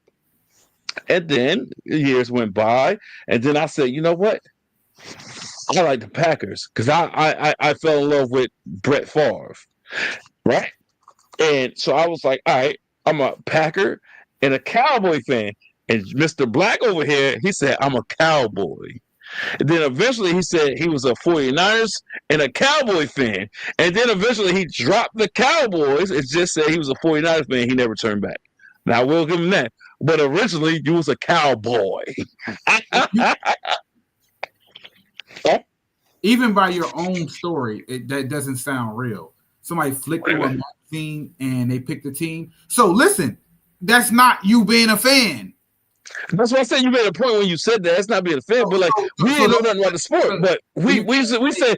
And then years went by, and then I said, you know what? I like the Packers because I fell in love with Brett Favre, right? And so I was like, all right, I'm a Packer and a Cowboy fan. And Mr. Black over here, he said, I'm a Cowboy. And then eventually he said he was a 49ers and a Cowboy fan. And then eventually he dropped the Cowboys and just said he was a 49ers fan. He never turned back. Now, I will give him that. But originally, you was a cowboy. Even by your own story, that doesn't sound real. Somebody flicked through a magazine and they picked a team. So listen, that's not you being a fan. That's why I said you made a point when you said that. That's not being a fan, but like we didn't know nothing about the sport. But we both said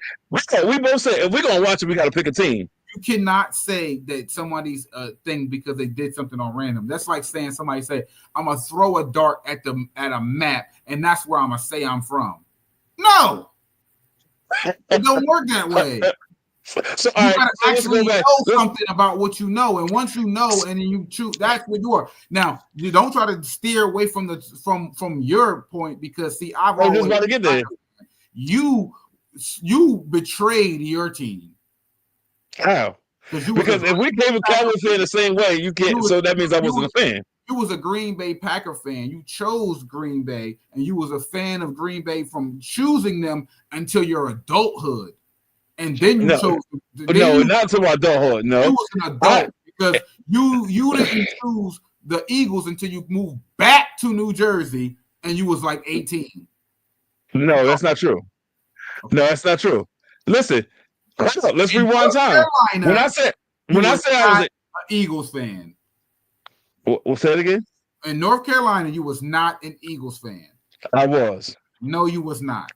if we're gonna watch it, we got to pick a team. You cannot say that somebody's thing because they did something on random. That's like saying somebody say, I'm gonna throw a dart at a map, and that's where I'm gonna say I'm from. No, it don't work that way. So you gotta actually know something about what you know, and once you know, and then you choose, that's what you are. Now, you don't try to steer away from your point because see, I've always just about to get there. You betrayed your team. How? Because if we came a Cowboys fan the same way, you can't. So that means I wasn't a fan. You was a Green Bay Packer fan. You chose Green Bay, and you was a fan of Green Bay from choosing them until your adulthood, and then you chose. Not until my adulthood. No, you was an adult because you didn't choose the Eagles until you moved back back to New Jersey and you was like 18. No, that's not true. No, that's not true. Listen, hold up, let's In rewind North time. Carolina, When I said I was an Eagles fan. We'll say it again. In North Carolina, you was not an Eagles fan. I was. No, you was not.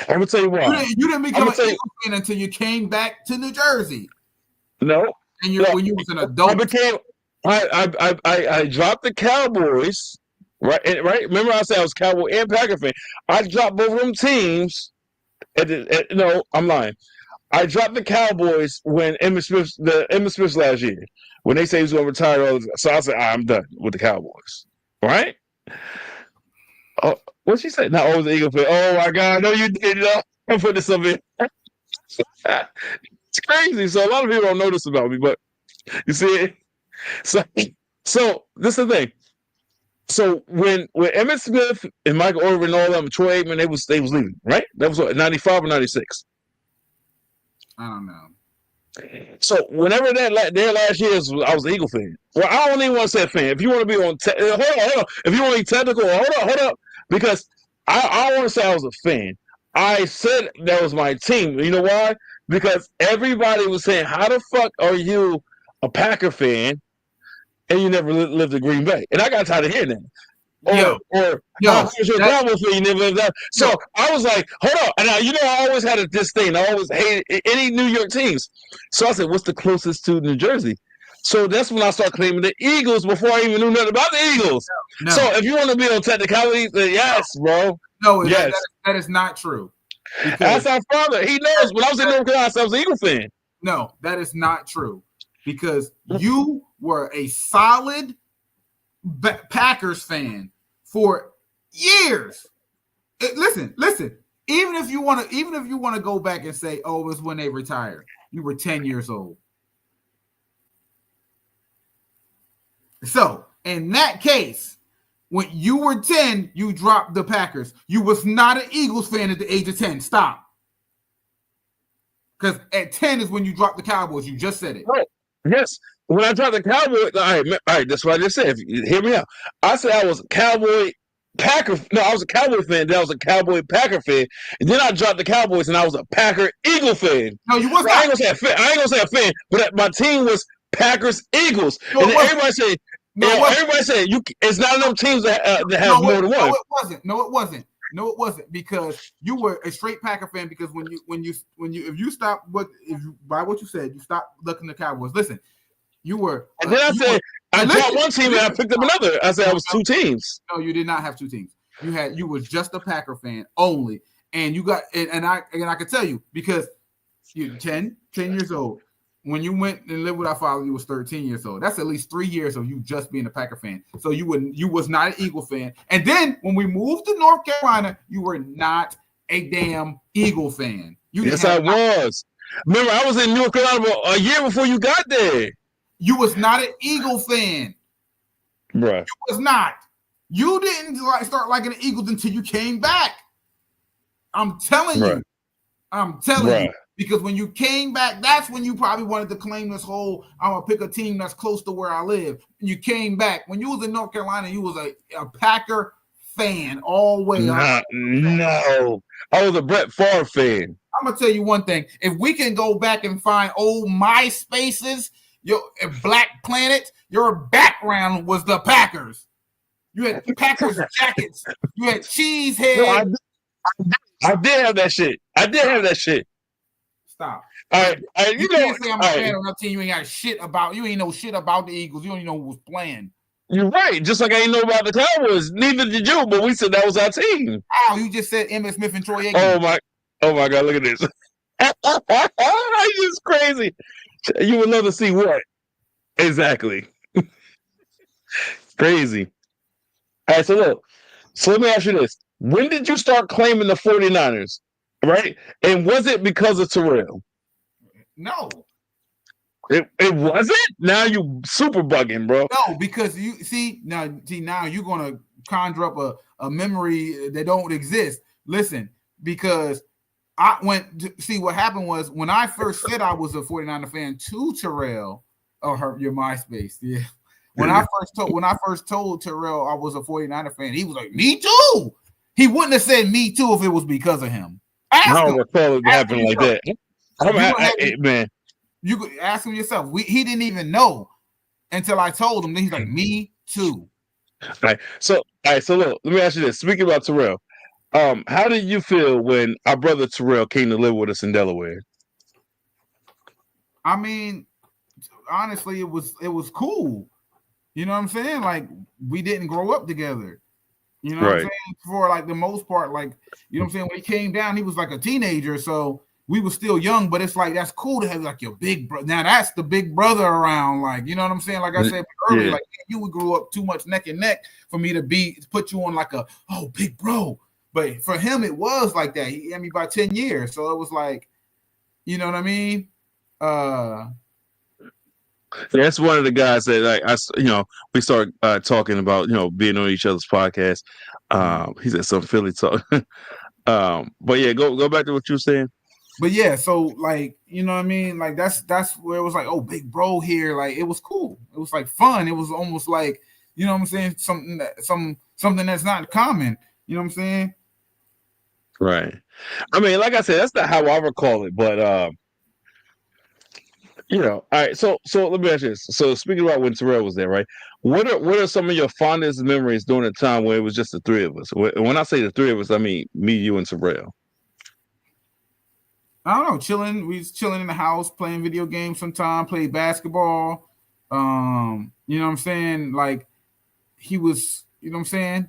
I'm gonna tell you why. You didn't become an Eagles fan until you came back to New Jersey. No. And when you was an adult. I dropped the Cowboys. Right. Remember I said I was Cowboy and Packer fan. I dropped both of them teams. No, I'm lying. I dropped the Cowboys when Emmitt Smith last year, when they say he was going to retire. So I said, I'm done with the Cowboys. Right? Oh, what'd she say? Not always an Eagle fan. Oh my God, no, you did. I put this up in. It's crazy. So a lot of people don't know this about me, but you see it. So this is the thing. So when Emmitt Smith and Michael Irvin and all them, Troy Aikman, they was leaving, right? That was what, 95 or 96. I don't know. So whenever their last year, I was an Eagle fan. Well, I don't even want to say fan. If you want to be on, hold on. If you want to be technical, hold up, because I want to say I was a fan. I said that was my team. You know why? Because everybody was saying, "How the fuck are you a Packer fan and you never lived in Green Bay?" And I got tired of hearing that. Or how is your Cowboys fan? You never lived there. So I was like, hold up. And I always had a disdain. I always hated any New York teams. So I said, what's the closest to New Jersey? So that's when I started claiming the Eagles before I even knew nothing about the Eagles. No. So if you want to be on technicality, then yes, bro. No, yes. That is not true. That's our father. He knows. When I was in North Carolina, I was an Eagle fan. No, that is not true. Because you were a solid Packers fan for years. Listen. Even if you want to go back and say, "Oh, it was when they retired," you were 10 years old. So in that case, when you were 10, you dropped the Packers. You was not an Eagles fan at the age of 10. Stop. Because at 10 is when you dropped the Cowboys. You just said it. Right. Yes. When I dropped the Cowboys, all right, that's what I just said. Hear me out. I said I was a Cowboy Packer. No, I was a Cowboy fan. Then I was a Cowboy Packer fan. And then I dropped the Cowboys and I was a Packer Eagle fan. No, you wasn't. I ain't gonna say a fan, but my team was Packers Eagles. No, and then everybody say, it's not enough teams that have more than one. No, it wasn't because you were a straight Packer fan. Because if you stop by what you said, you stop looking at the Cowboys. Listen, you were. And then I dropped one team and I picked up another. I said I was two teams. No, you did not have two teams. You was just a Packer fan only, and you got and I can tell you because you're 10 years old. When you went and lived with our father, you was 13 years old. That's at least 3 years of you just being a Packer fan. So you was not an Eagle fan. And then when we moved to North Carolina, you were not a damn Eagle fan. Yes, I was. Remember, I was in North Carolina a year before you got there. You was not an Eagle fan. Bruh. You was not. You didn't start liking the Eagles until you came back. I'm telling you. I'm telling you. Because when you came back, that's when you probably wanted to claim this whole, I'm going to pick a team that's close to where I live. And you came back. When you was in North Carolina, you was a Packer fan all the way up. No. I was a Brett Favre fan. I'm going to tell you one thing. If we can go back and find old MySpaces, your Black Planet, your background was the Packers. You had Packers jackets. You had cheese head. No, I did have that shit. Stop. All right. You can't say I'm a fan of a team you ain't got shit about. You ain't know shit about the Eagles. You don't even know who was playing. You're right. Just like I ain't know about the Cowboys. Neither did you, but we said that was our team. Oh, you just said Emmitt Smith and Troy Aikman. Oh my God, look at this. It's just crazy. You would love to see what? Exactly. Crazy. All right, so look. So let me ask you this. When did you start claiming the 49ers? Right? And was it because of Terrell? No. It wasn't? Now you super bugging, bro. No, because now you're gonna conjure up a memory that don't exist. Listen, because I went to see what happened was when I first said I was a 49er fan to Terrell, your MySpace, yeah. When I first told Terrell I was a 49er fan, he was like, "Me too." He wouldn't have said "me too" if it was because of him. I Ask don't him. recall it Ask him happening like yourself. that. Man, You could ask him yourself. He didn't even know until I told him. Then he's like, "Me too." all right. So look, let me ask you this. Speaking about Terrell, how did you feel when our brother Terrell came to live with us in Delaware? I mean, honestly, it was cool. You know what I'm saying? Like, we didn't grow up together. You know what I'm Right. saying? For like the most part, like, you know what I'm saying? When he came down, he was like a teenager, so we were still young, but it's like that's cool to have like your big brother. Now that's the big brother around, like, you know what I'm saying? Like I said earlier, like you would grow up too much neck and neck for me to put you on like a big bro. But for him, it was like that. He had me by 10 years. So it was like, you know what I mean? That's one of the guys that we started talking about, being on each other's podcast. He said some Philly talk. But yeah, go back to what you were saying. But yeah, so like, you know what I mean? Like that's where it was like, oh, big bro here. Like it was cool. It was like fun. It was almost like, you know what I'm saying? Something that's not common. You know what I'm saying? Right. I mean, like I said, that's not how I recall it, but all right. So let me ask you this. So speaking about when Terrell was there, right? What are some of your fondest memories during the time where it was just the three of us? When I say the three of us, I mean me, you, and Terrell. I don't know, chilling. We was chilling in the house, playing video games sometime, played basketball. You know what I'm saying? Like he was, you know what I'm saying?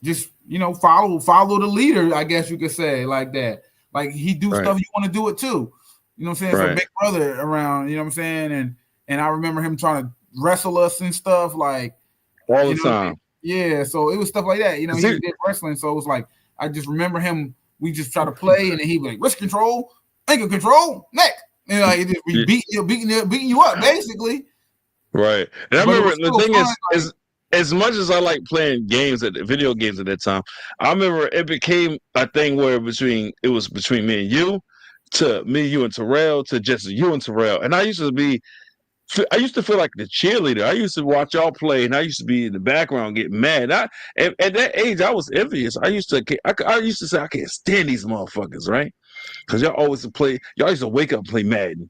Just, follow the leader, I guess you could say, like that. Like he do stuff, you want to do it too. You know what I'm saying? Right. So big brother around, you know what I'm saying? And I remember him trying to wrestle us and stuff, like all the time. Yeah, so it was stuff like that. He did wrestling, so it was like I just remember him. We just try to play, and then he'd be like, wrist control, ankle control, neck. And like we beating you up, basically. Right. And I remember the thing is as much as I like playing video games at that time, I remember it became a thing where it was between me and you, to me, you and Terrell, to just you and Terrell. And I used to feel like the cheerleader. I used to watch y'all play, and I used to be in the background getting mad. At that age, I was envious. I used to say I can't stand these motherfuckers, right? Because y'all used to wake up and play Madden,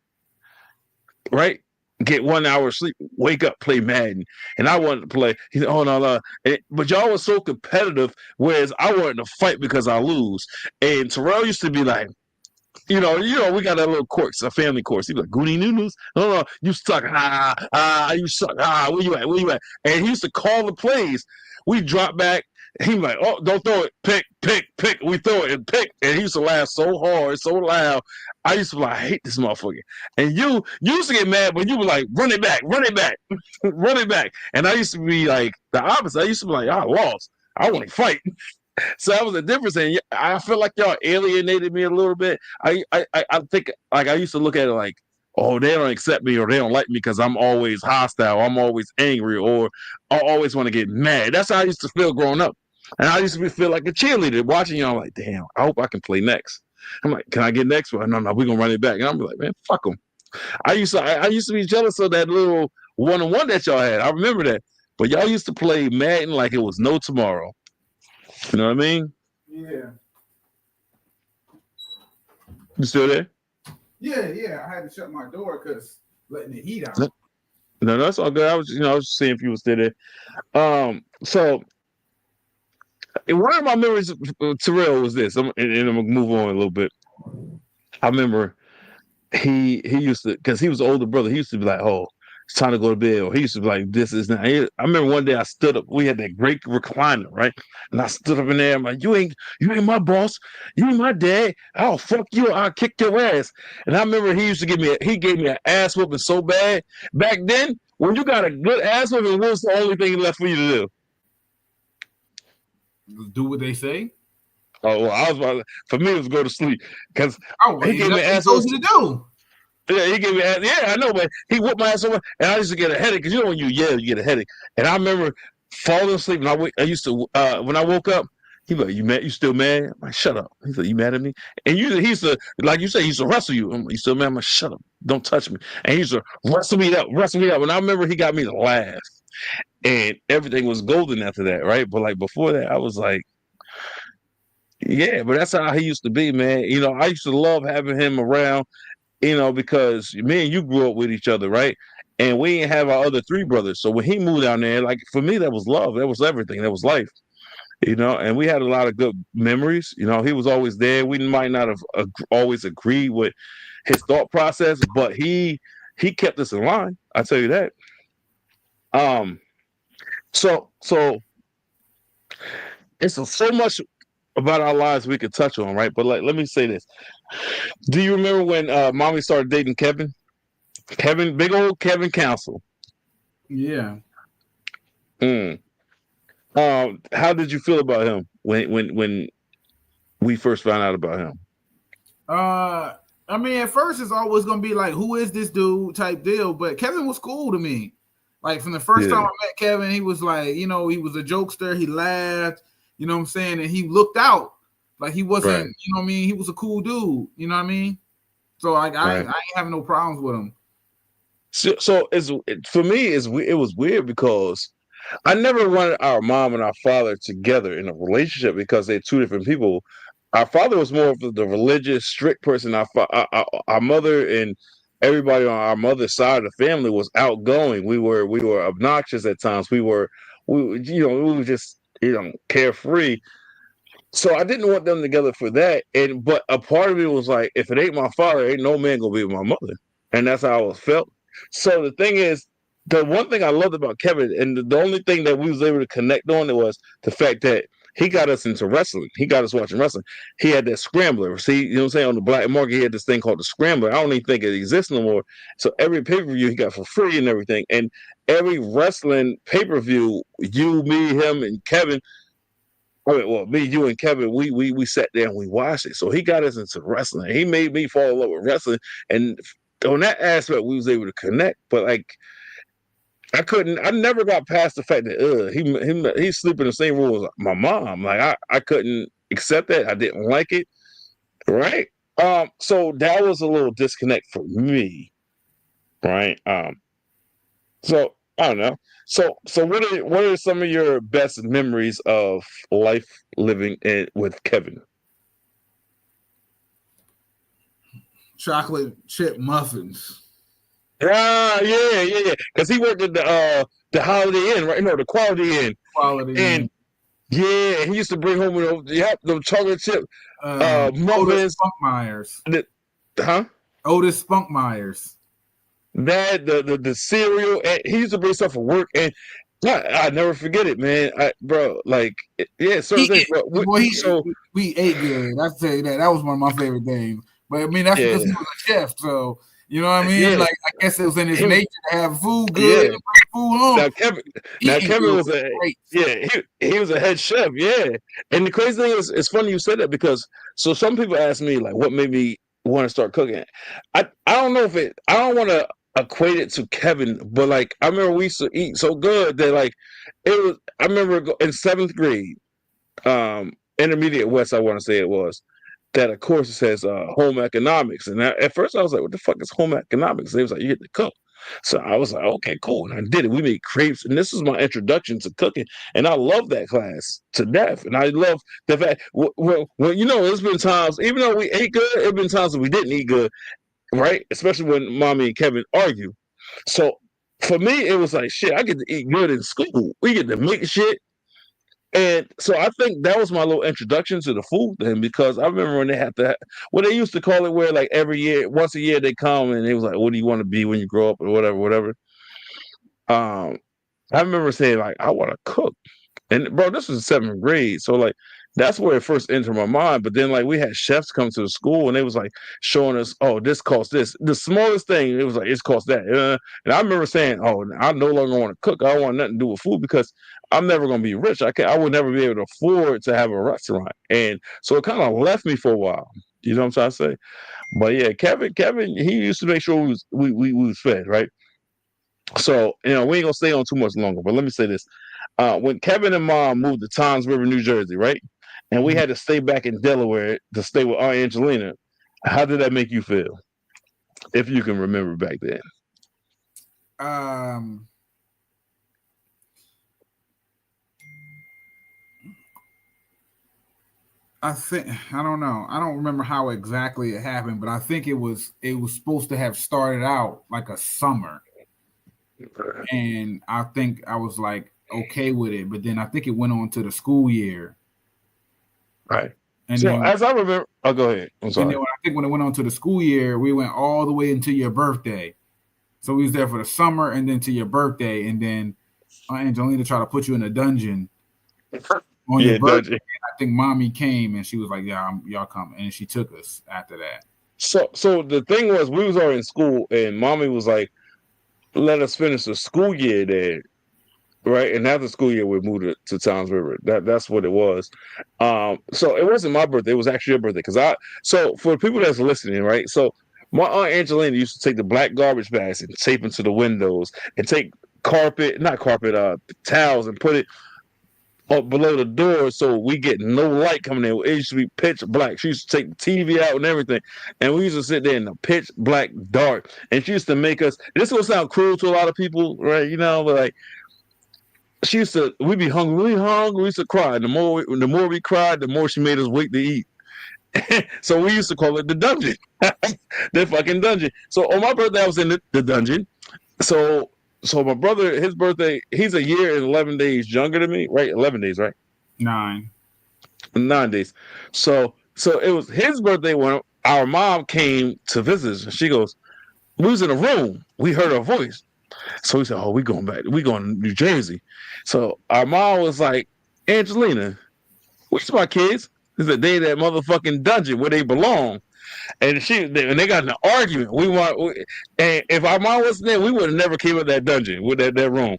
right? Get 1 hour of sleep, wake up, play Madden, and I wanted to play. He said, "Oh no!" But y'all was so competitive, whereas I wanted to fight because I lose. And Terrell used to be like, we got that little course, a family course. He'd be like, Goody Noodles, no, you suck. You suck. Where you at? Where you at? And he used to call the plays. We drop back. He was like, oh, don't throw it. Pick. We throw it and pick. And he used to laugh so hard, so loud. I used to be like, I hate this motherfucker. And you used to get mad, but you were like, run it back. run it back. And I used to be like the opposite. I used to be like, I lost. I want to fight. So that was the difference, and I feel like y'all alienated me a little bit. I think, like, I used to look at it like, oh, they don't accept me or they don't like me because I'm always hostile, I'm always angry, or I always want to get mad. That's how I used to feel growing up, and I used to feel like a cheerleader watching y'all. Like, damn, I hope I can play next. I'm like, can I get next one? No, we're gonna run it back, and I'm like, man, fuck them. I used to be jealous of that little one-on-one that y'all had. I remember that, but y'all used to play Madden like it was no tomorrow. You know what I mean? Yeah. You still there? Yeah. I had to shut my door because letting the heat out. No, that's all good. I was just seeing if you were still there. So one of my memories of Terrell was this, and I'm gonna move on a little bit. I remember he used to, because he was the older brother. He used to be like, "Oh, it's time to go to bed," or he used to be like, "This is not." I remember one day I stood up. We had that great recliner, right? And I stood up in there. I'm like, "You ain't my boss. You ain't my dad. I'll fuck you. I'll kick your ass." And I remember he gave me an ass whooping so bad back then. When you got a good ass whooping, what's the only thing left for you to do? Do what they say. Oh, well, for me, it was go to sleep because he gave me an ass whooping to do. Yeah, he gave me. Yeah, I know, but he whooped my ass over, and I used to get a headache because when you yell, you get a headache. And I remember falling asleep, and I used to when I woke up, He like, you mad? You still mad? I'm like, shut up. He's like, you mad at me? And usually he's like you say, he used to wrestle you. I'm like, you still mad? I'm like, shut up. Don't touch me. And he used to wrestle me up, wrestle me up. And I remember he got me to laugh. And everything was golden after that, right? But like before that, I was like, yeah, but that's how he used to be, man. I used to love having him around, because me and you grew up with each other, right? And we didn't have our other three brothers. So when he moved down there, like for me, that was love. That was everything. That was life. And we had a lot of good memories. He was always there. We might not have always agreed with his thought process, but he kept us in line. I tell you that. Um, so it's so much about our lives we could touch on, right? But like, let me say this: do you remember when Mommy started dating Kevin? Kevin, big old Kevin Council. Yeah. Mm. How did you feel about him when we first found out about him? I mean, at first it's always gonna be like, who is this dude type deal, but Kevin was cool to me. Like from the first time I met Kevin, he was like, he was a jokester, he laughed, you know what I'm saying, and he looked out. Like he wasn't, Right. you know what I mean, he was a cool dude, you know what I mean? So I ain't having no problems with him. So for me, it was weird because I never wanted our mom and our father together in a relationship because they're two different people. Our father was more of the religious, strict person. Our mother and everybody on our mother's side of the family was outgoing. We were obnoxious at times. We were just carefree. So I didn't want them together for that. But a part of me was like, if it ain't my father, ain't no man gonna be with my mother, and that's how I felt. So the thing is, the one thing I loved about Kevin, and the only thing that we was able to connect on, it was the fact that he got us into wrestling. He got us watching wrestling. He had that scrambler. See, you know what I'm saying? On the black market, he had this thing called the scrambler. I don't even think it exists no more. So every pay-per-view he got for free and everything. And every wrestling pay-per-view, you, me, him, and Kevin. Well, me, you, and Kevin, we sat there and we watched it. So he got us into wrestling. He made me fall in love with wrestling, and on that aspect, we was able to connect. But like, I never got past the fact that he sleep in the same room as my mom. Like I couldn't accept that. I didn't like it. Right. So that was a little disconnect for me. Right. So I don't know. So what are some of your best memories of life living with Kevin? Chocolate chip muffins. Yeah. Because he worked at the Holiday Inn, right? No, the Quality Inn. Quality And yeah, he used to bring home the chocolate chip Otis muffins. Spunkmeyers. Huh? Otis Spunkmeyers. That the cereal. And he used to bring stuff for work, and I never forget it, man. Bro, like yeah, certain things. Bro, we ate good. I tell you that. That was one of my favorite things. But I mean, that's because he was a chef, so you know what I mean. Yeah. Like I guess it was in his nature to have food good, Yeah. and bring food home. Kevin was he was a head chef, yeah. And the crazy thing is, it's funny you said that because so some people ask me like, what made me want to start cooking? I don't know if I don't want to equate it to Kevin, but like I remember we used to eat so good that like it was. I remember in 7th grade, intermediate West, I want to say it was. That of course it says home economics, and at first I was like, "What the fuck is home economics?" They was like, "You get to cook," so I was like, "Okay, cool," and I did it. We made crepes, and this was my introduction to cooking, and I love that class to death. And I love the fact, well, there's been times, even though we ate good, there's been times that we didn't eat good, right? Especially when Mommy and Kevin argue. So for me, it was like, shit, I get to eat good in school. We get to make shit. And so I think that was my little introduction to the food thing because I remember when they had to, what they used to call it, where like every year, once a year, they come and they was like, "What do you want to be when you grow up?" or whatever. Um, I remember saying like, "I want to cook," and bro, this was 7th grade, so like that's where it first entered my mind. But then like we had chefs come to the school and they was like showing us, "Oh, this costs this." The smallest thing, it was like, "It's cost that." And I remember saying, "Oh, I no longer want to cook. I don't want nothing to do with food because I'm never gonna be rich. I would never be able to afford to have a restaurant." And so it kind of left me for a while. You know what I'm trying to say? But yeah, Kevin, he used to make sure we was fed, right? So we ain't gonna stay on too much longer. But let me say this: when Kevin and Mom moved to Toms River, New Jersey, right? and we had to stay back in Delaware to stay with Aunt Angelina. How did that make you feel, if you can remember back then? Um, I think I don't know. I don't remember how exactly it happened, but I think it was supposed to have started out like a summer, and I think I was like okay with it, but then I think it went on to the school year, Right. and So then as I remember, oh, go ahead. I'm and then sorry. I think when it went on to the school year, we went all the way into your birthday. So we was there for the summer and then to your birthday, and then Angelina tried to put you in a dungeon on your Yeah, birthday. Dodgy. I think mommy came and she was like, "Yeah, y'all come," and she took us after that. So the thing was, we was already in school, and mommy was like, "Let us finish the school year there." Right, and after school year, we moved to Towns River. That's what it was. So it wasn't my birthday; it was actually your birthday. Because I so for people that's listening, right? So my aunt Angelina used to take the black garbage bags and tape them to the windows, and take not carpet, towels, and put it up below the door so we get no light coming in. It used to be pitch black. She used to take the TV out and everything, and we used to sit there in the pitch black dark. And she used to make us. This will sound cruel to a lot of people, right? But like she used to, we'd be hungry, we used to cry. The more we cried, the more she made us wait to eat. So we used to call it the dungeon, the fucking dungeon. So on my birthday, I was in the dungeon. So my brother, his birthday, he's a year and 11 days younger than me, right? 11 days, right? 9. 9 days. So it was his birthday when our mom came to visit us. And she goes, we was in a room. We heard her voice. So we said, "Oh, we going back. We going to New Jersey." So our mom was like, "Angelina, where's my kids?" He said, "They in that motherfucking dungeon where they belong." And they got in an argument. And if our mom wasn't there, we would have never came out of that dungeon with that room.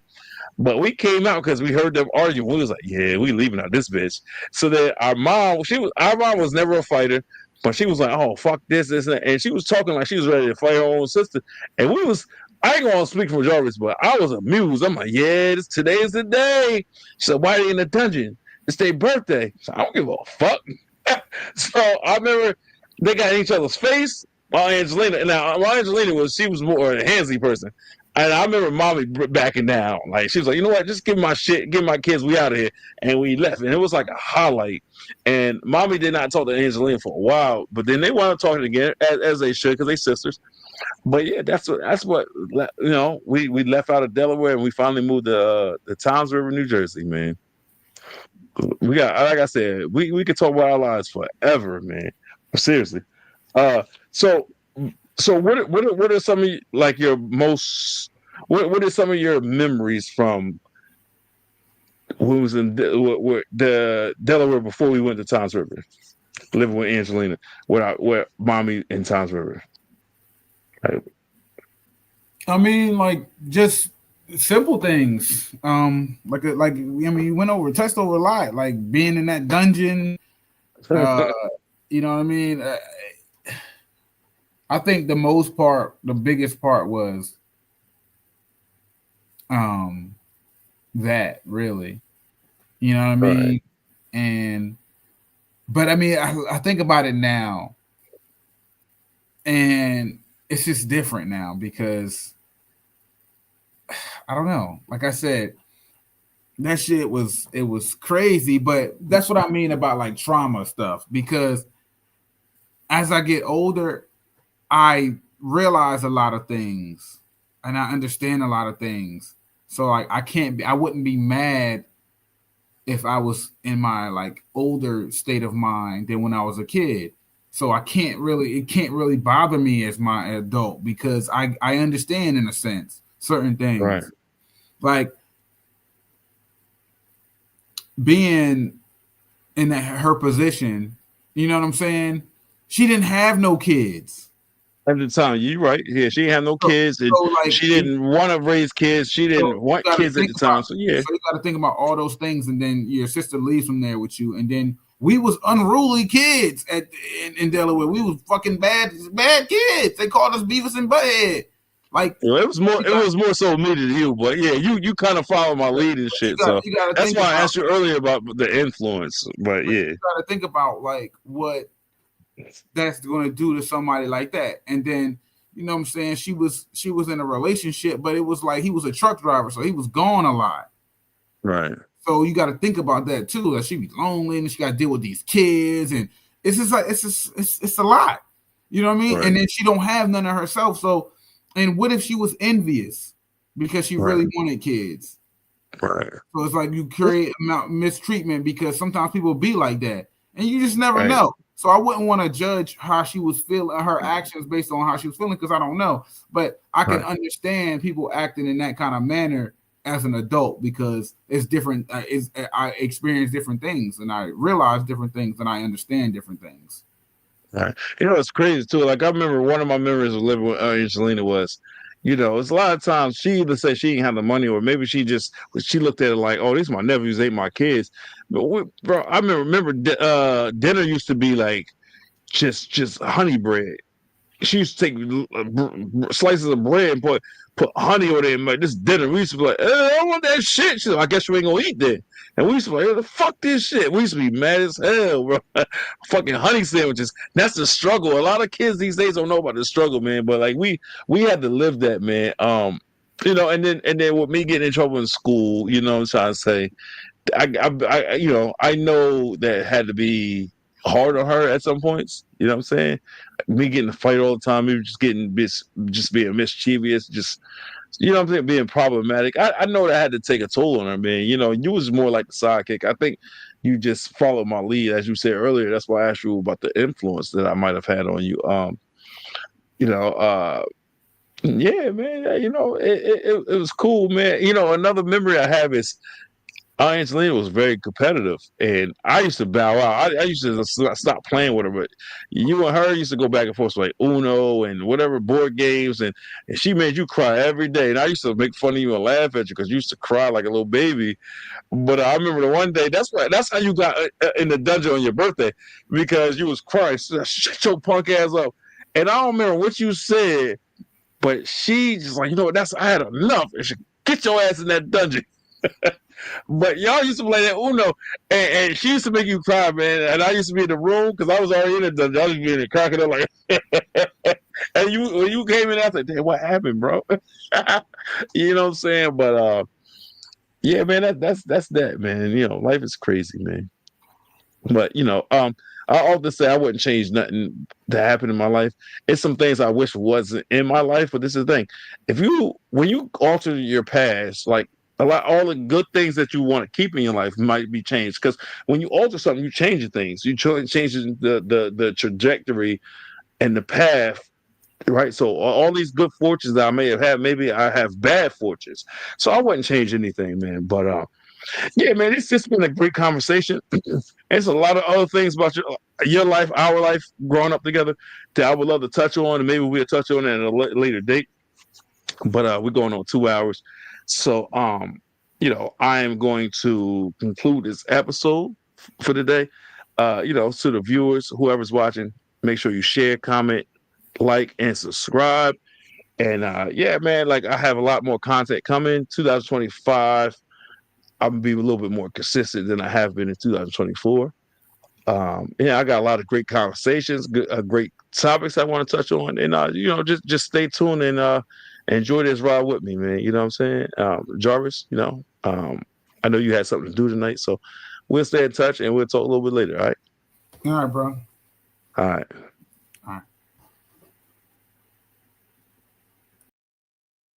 But we came out because we heard them arguing. We was like, "Yeah, we leaving out this bitch." So that our mom was never a fighter, but she was like, "Oh, fuck this, and she was talking like she was ready to fight her own sister." And we was, I ain't gonna speak for Jarvis, but I was amused. I'm like, "Yeah, today is the day." She said, "Why are they in the dungeon? It's their birthday." So I don't give a fuck. So I remember they got in each other's face. While Angelina she was more a handsy person. And I remember mommy backing down. Like, she was like, "You know what? Just give my shit, give my kids, we out of here." And we left. And it was like a highlight. And mommy did not talk to Angelina for a while, but then they wound up talking again, as they should, because they sisters. But yeah, that's what we left out of Delaware, and we finally moved to the Toms River, New Jersey, man. We got, like I said, we could talk about our lives forever, man. Seriously. Uh, so what are some of like your most what are some of your memories from when we was in the Delaware before we went to Toms River, living with Angelina, with mommy in Toms River? Like, I mean, like just simple things. Like I mean, you touched over a lot. Like being in that dungeon. Uh, you know what I mean? I think the biggest part was that really. You know what I mean? right. But I mean, I think about it now, and it's just different now because I don't know. Like I said, that shit was crazy, but that's what I mean about like trauma stuff because as I get older, I realize a lot of things and I understand a lot of things. So like I wouldn't be mad if I was in my like older state of mind than when I was a kid. So it can't really bother me as my adult because I understand in a sense certain Right. things. Like being in her position, you know what I'm saying? She didn't have no kids. At the time, you right. Yeah, she had no So, kids, and so like she didn't want to raise kids. She so didn't want kids at the time. So yeah, you got to think about all those things, and then your sister leaves from there with you, and then we was unruly kids in Delaware. We was fucking bad kids. They called us Beavis and Butthead. Like Well, it was more. you It got, was more so me than you, but yeah, you kind of follow my lead and shit. So you got to that's think why I about, asked you earlier about the influence. But but yeah, you got to think about like what that's going to do to somebody like that. And then, you know what I'm saying, she was in a relationship, but it was like he was a truck driver, so he was gone a lot. right, So you got to think about that too. That she be lonely and she got to deal with these kids, and it's just like it's a lot. You know what I mean? right, And then she don't have none of herself. So, and what if she was envious because she right, really wanted kids? right, So it's like you create mistreatment because sometimes people be like that, and you just never right, know. So I wouldn't want to judge how she was feeling, her actions based on how she was feeling, because I don't know. But I can right. understand people acting in that kind of manner as an adult because it's different. I experience different things, and I realize different things, and I understand different things. Right. It's crazy too. Like I remember one of my memories of living with Angelina was, it's a lot of times she either said she didn't have the money or maybe she looked at it like, oh, these my nephews, ain't my kids. But bro, I remember dinner used to be like just honey bread. She used to take slices of bread and put honey on it and make this dinner. We used to be like, I don't want that shit. She's like, I guess you ain't gonna eat that. And we used to be like, fuck this shit. We used to be mad as hell, bro. Fucking honey sandwiches. That's the struggle. A lot of kids these days don't know about the struggle, man. But like we had to live that, man. And then with me getting in trouble in school, I'm trying to say, I know that had to be hard on her at some points. You know what I'm saying? Me getting to fight all the time, maybe just being mischievous, just what I'm saying, being problematic. I know that had to take a toll on her, man. You was more like the sidekick. I think you just followed my lead, as you said earlier. That's why I asked you about the influence that I might have had on you. You know, uh, yeah, man. It was cool, man. Another memory I have is Angelina was very competitive, and I used to bow out. I used to stop playing with her, but you and her used to go back and forth like Uno and whatever board games, and she made you cry every day. And I used to make fun of you and laugh at you because you used to cry like a little baby. But I remember the one day that's how you got in the dungeon on your birthday because you was crying. Shut your punk ass up. And I don't remember what you said, but she just like, that's I had enough. And she get your ass in that dungeon. But y'all used to play that Uno, and she used to make you cry, man. And I used to be in the room because I was already in the dungeon. I was being a cracking up like, and when you came in, I was like, "Damn, what happened, bro?" You know what I'm saying? But yeah, man, that's that, man. Life is crazy, man. But I often say I wouldn't change nothing that happened in my life. It's some things I wish wasn't in my life, but this is the thing: when you alter your past, like all the good things that you want to keep in your life might be changed. Because when you alter something, you change things. You change the trajectory and the path. Right, so all these good fortunes that I may have had, maybe I have bad fortunes. So I wouldn't change anything, man. But yeah, man, it's just been a great conversation. There's a lot of other things about your life, our life, growing up together that I would love to touch on, and maybe we'll touch on it at a later date. But we're going on 2 hours, so I am going to conclude this episode for today. To the viewers, whoever's watching, make sure you share, comment, like, and subscribe. And yeah, man, like I have a lot more content coming. 2025. I'm gonna be a little bit more consistent than I have been in 2024. Yeah, I got a lot of great conversations, great topics I want to touch on, and just stay tuned and enjoy this ride with me, man. You know what I'm saying, Jarvis? I know you had something to do tonight, so we'll stay in touch and we'll talk a little bit later. All right. All right, bro. All right.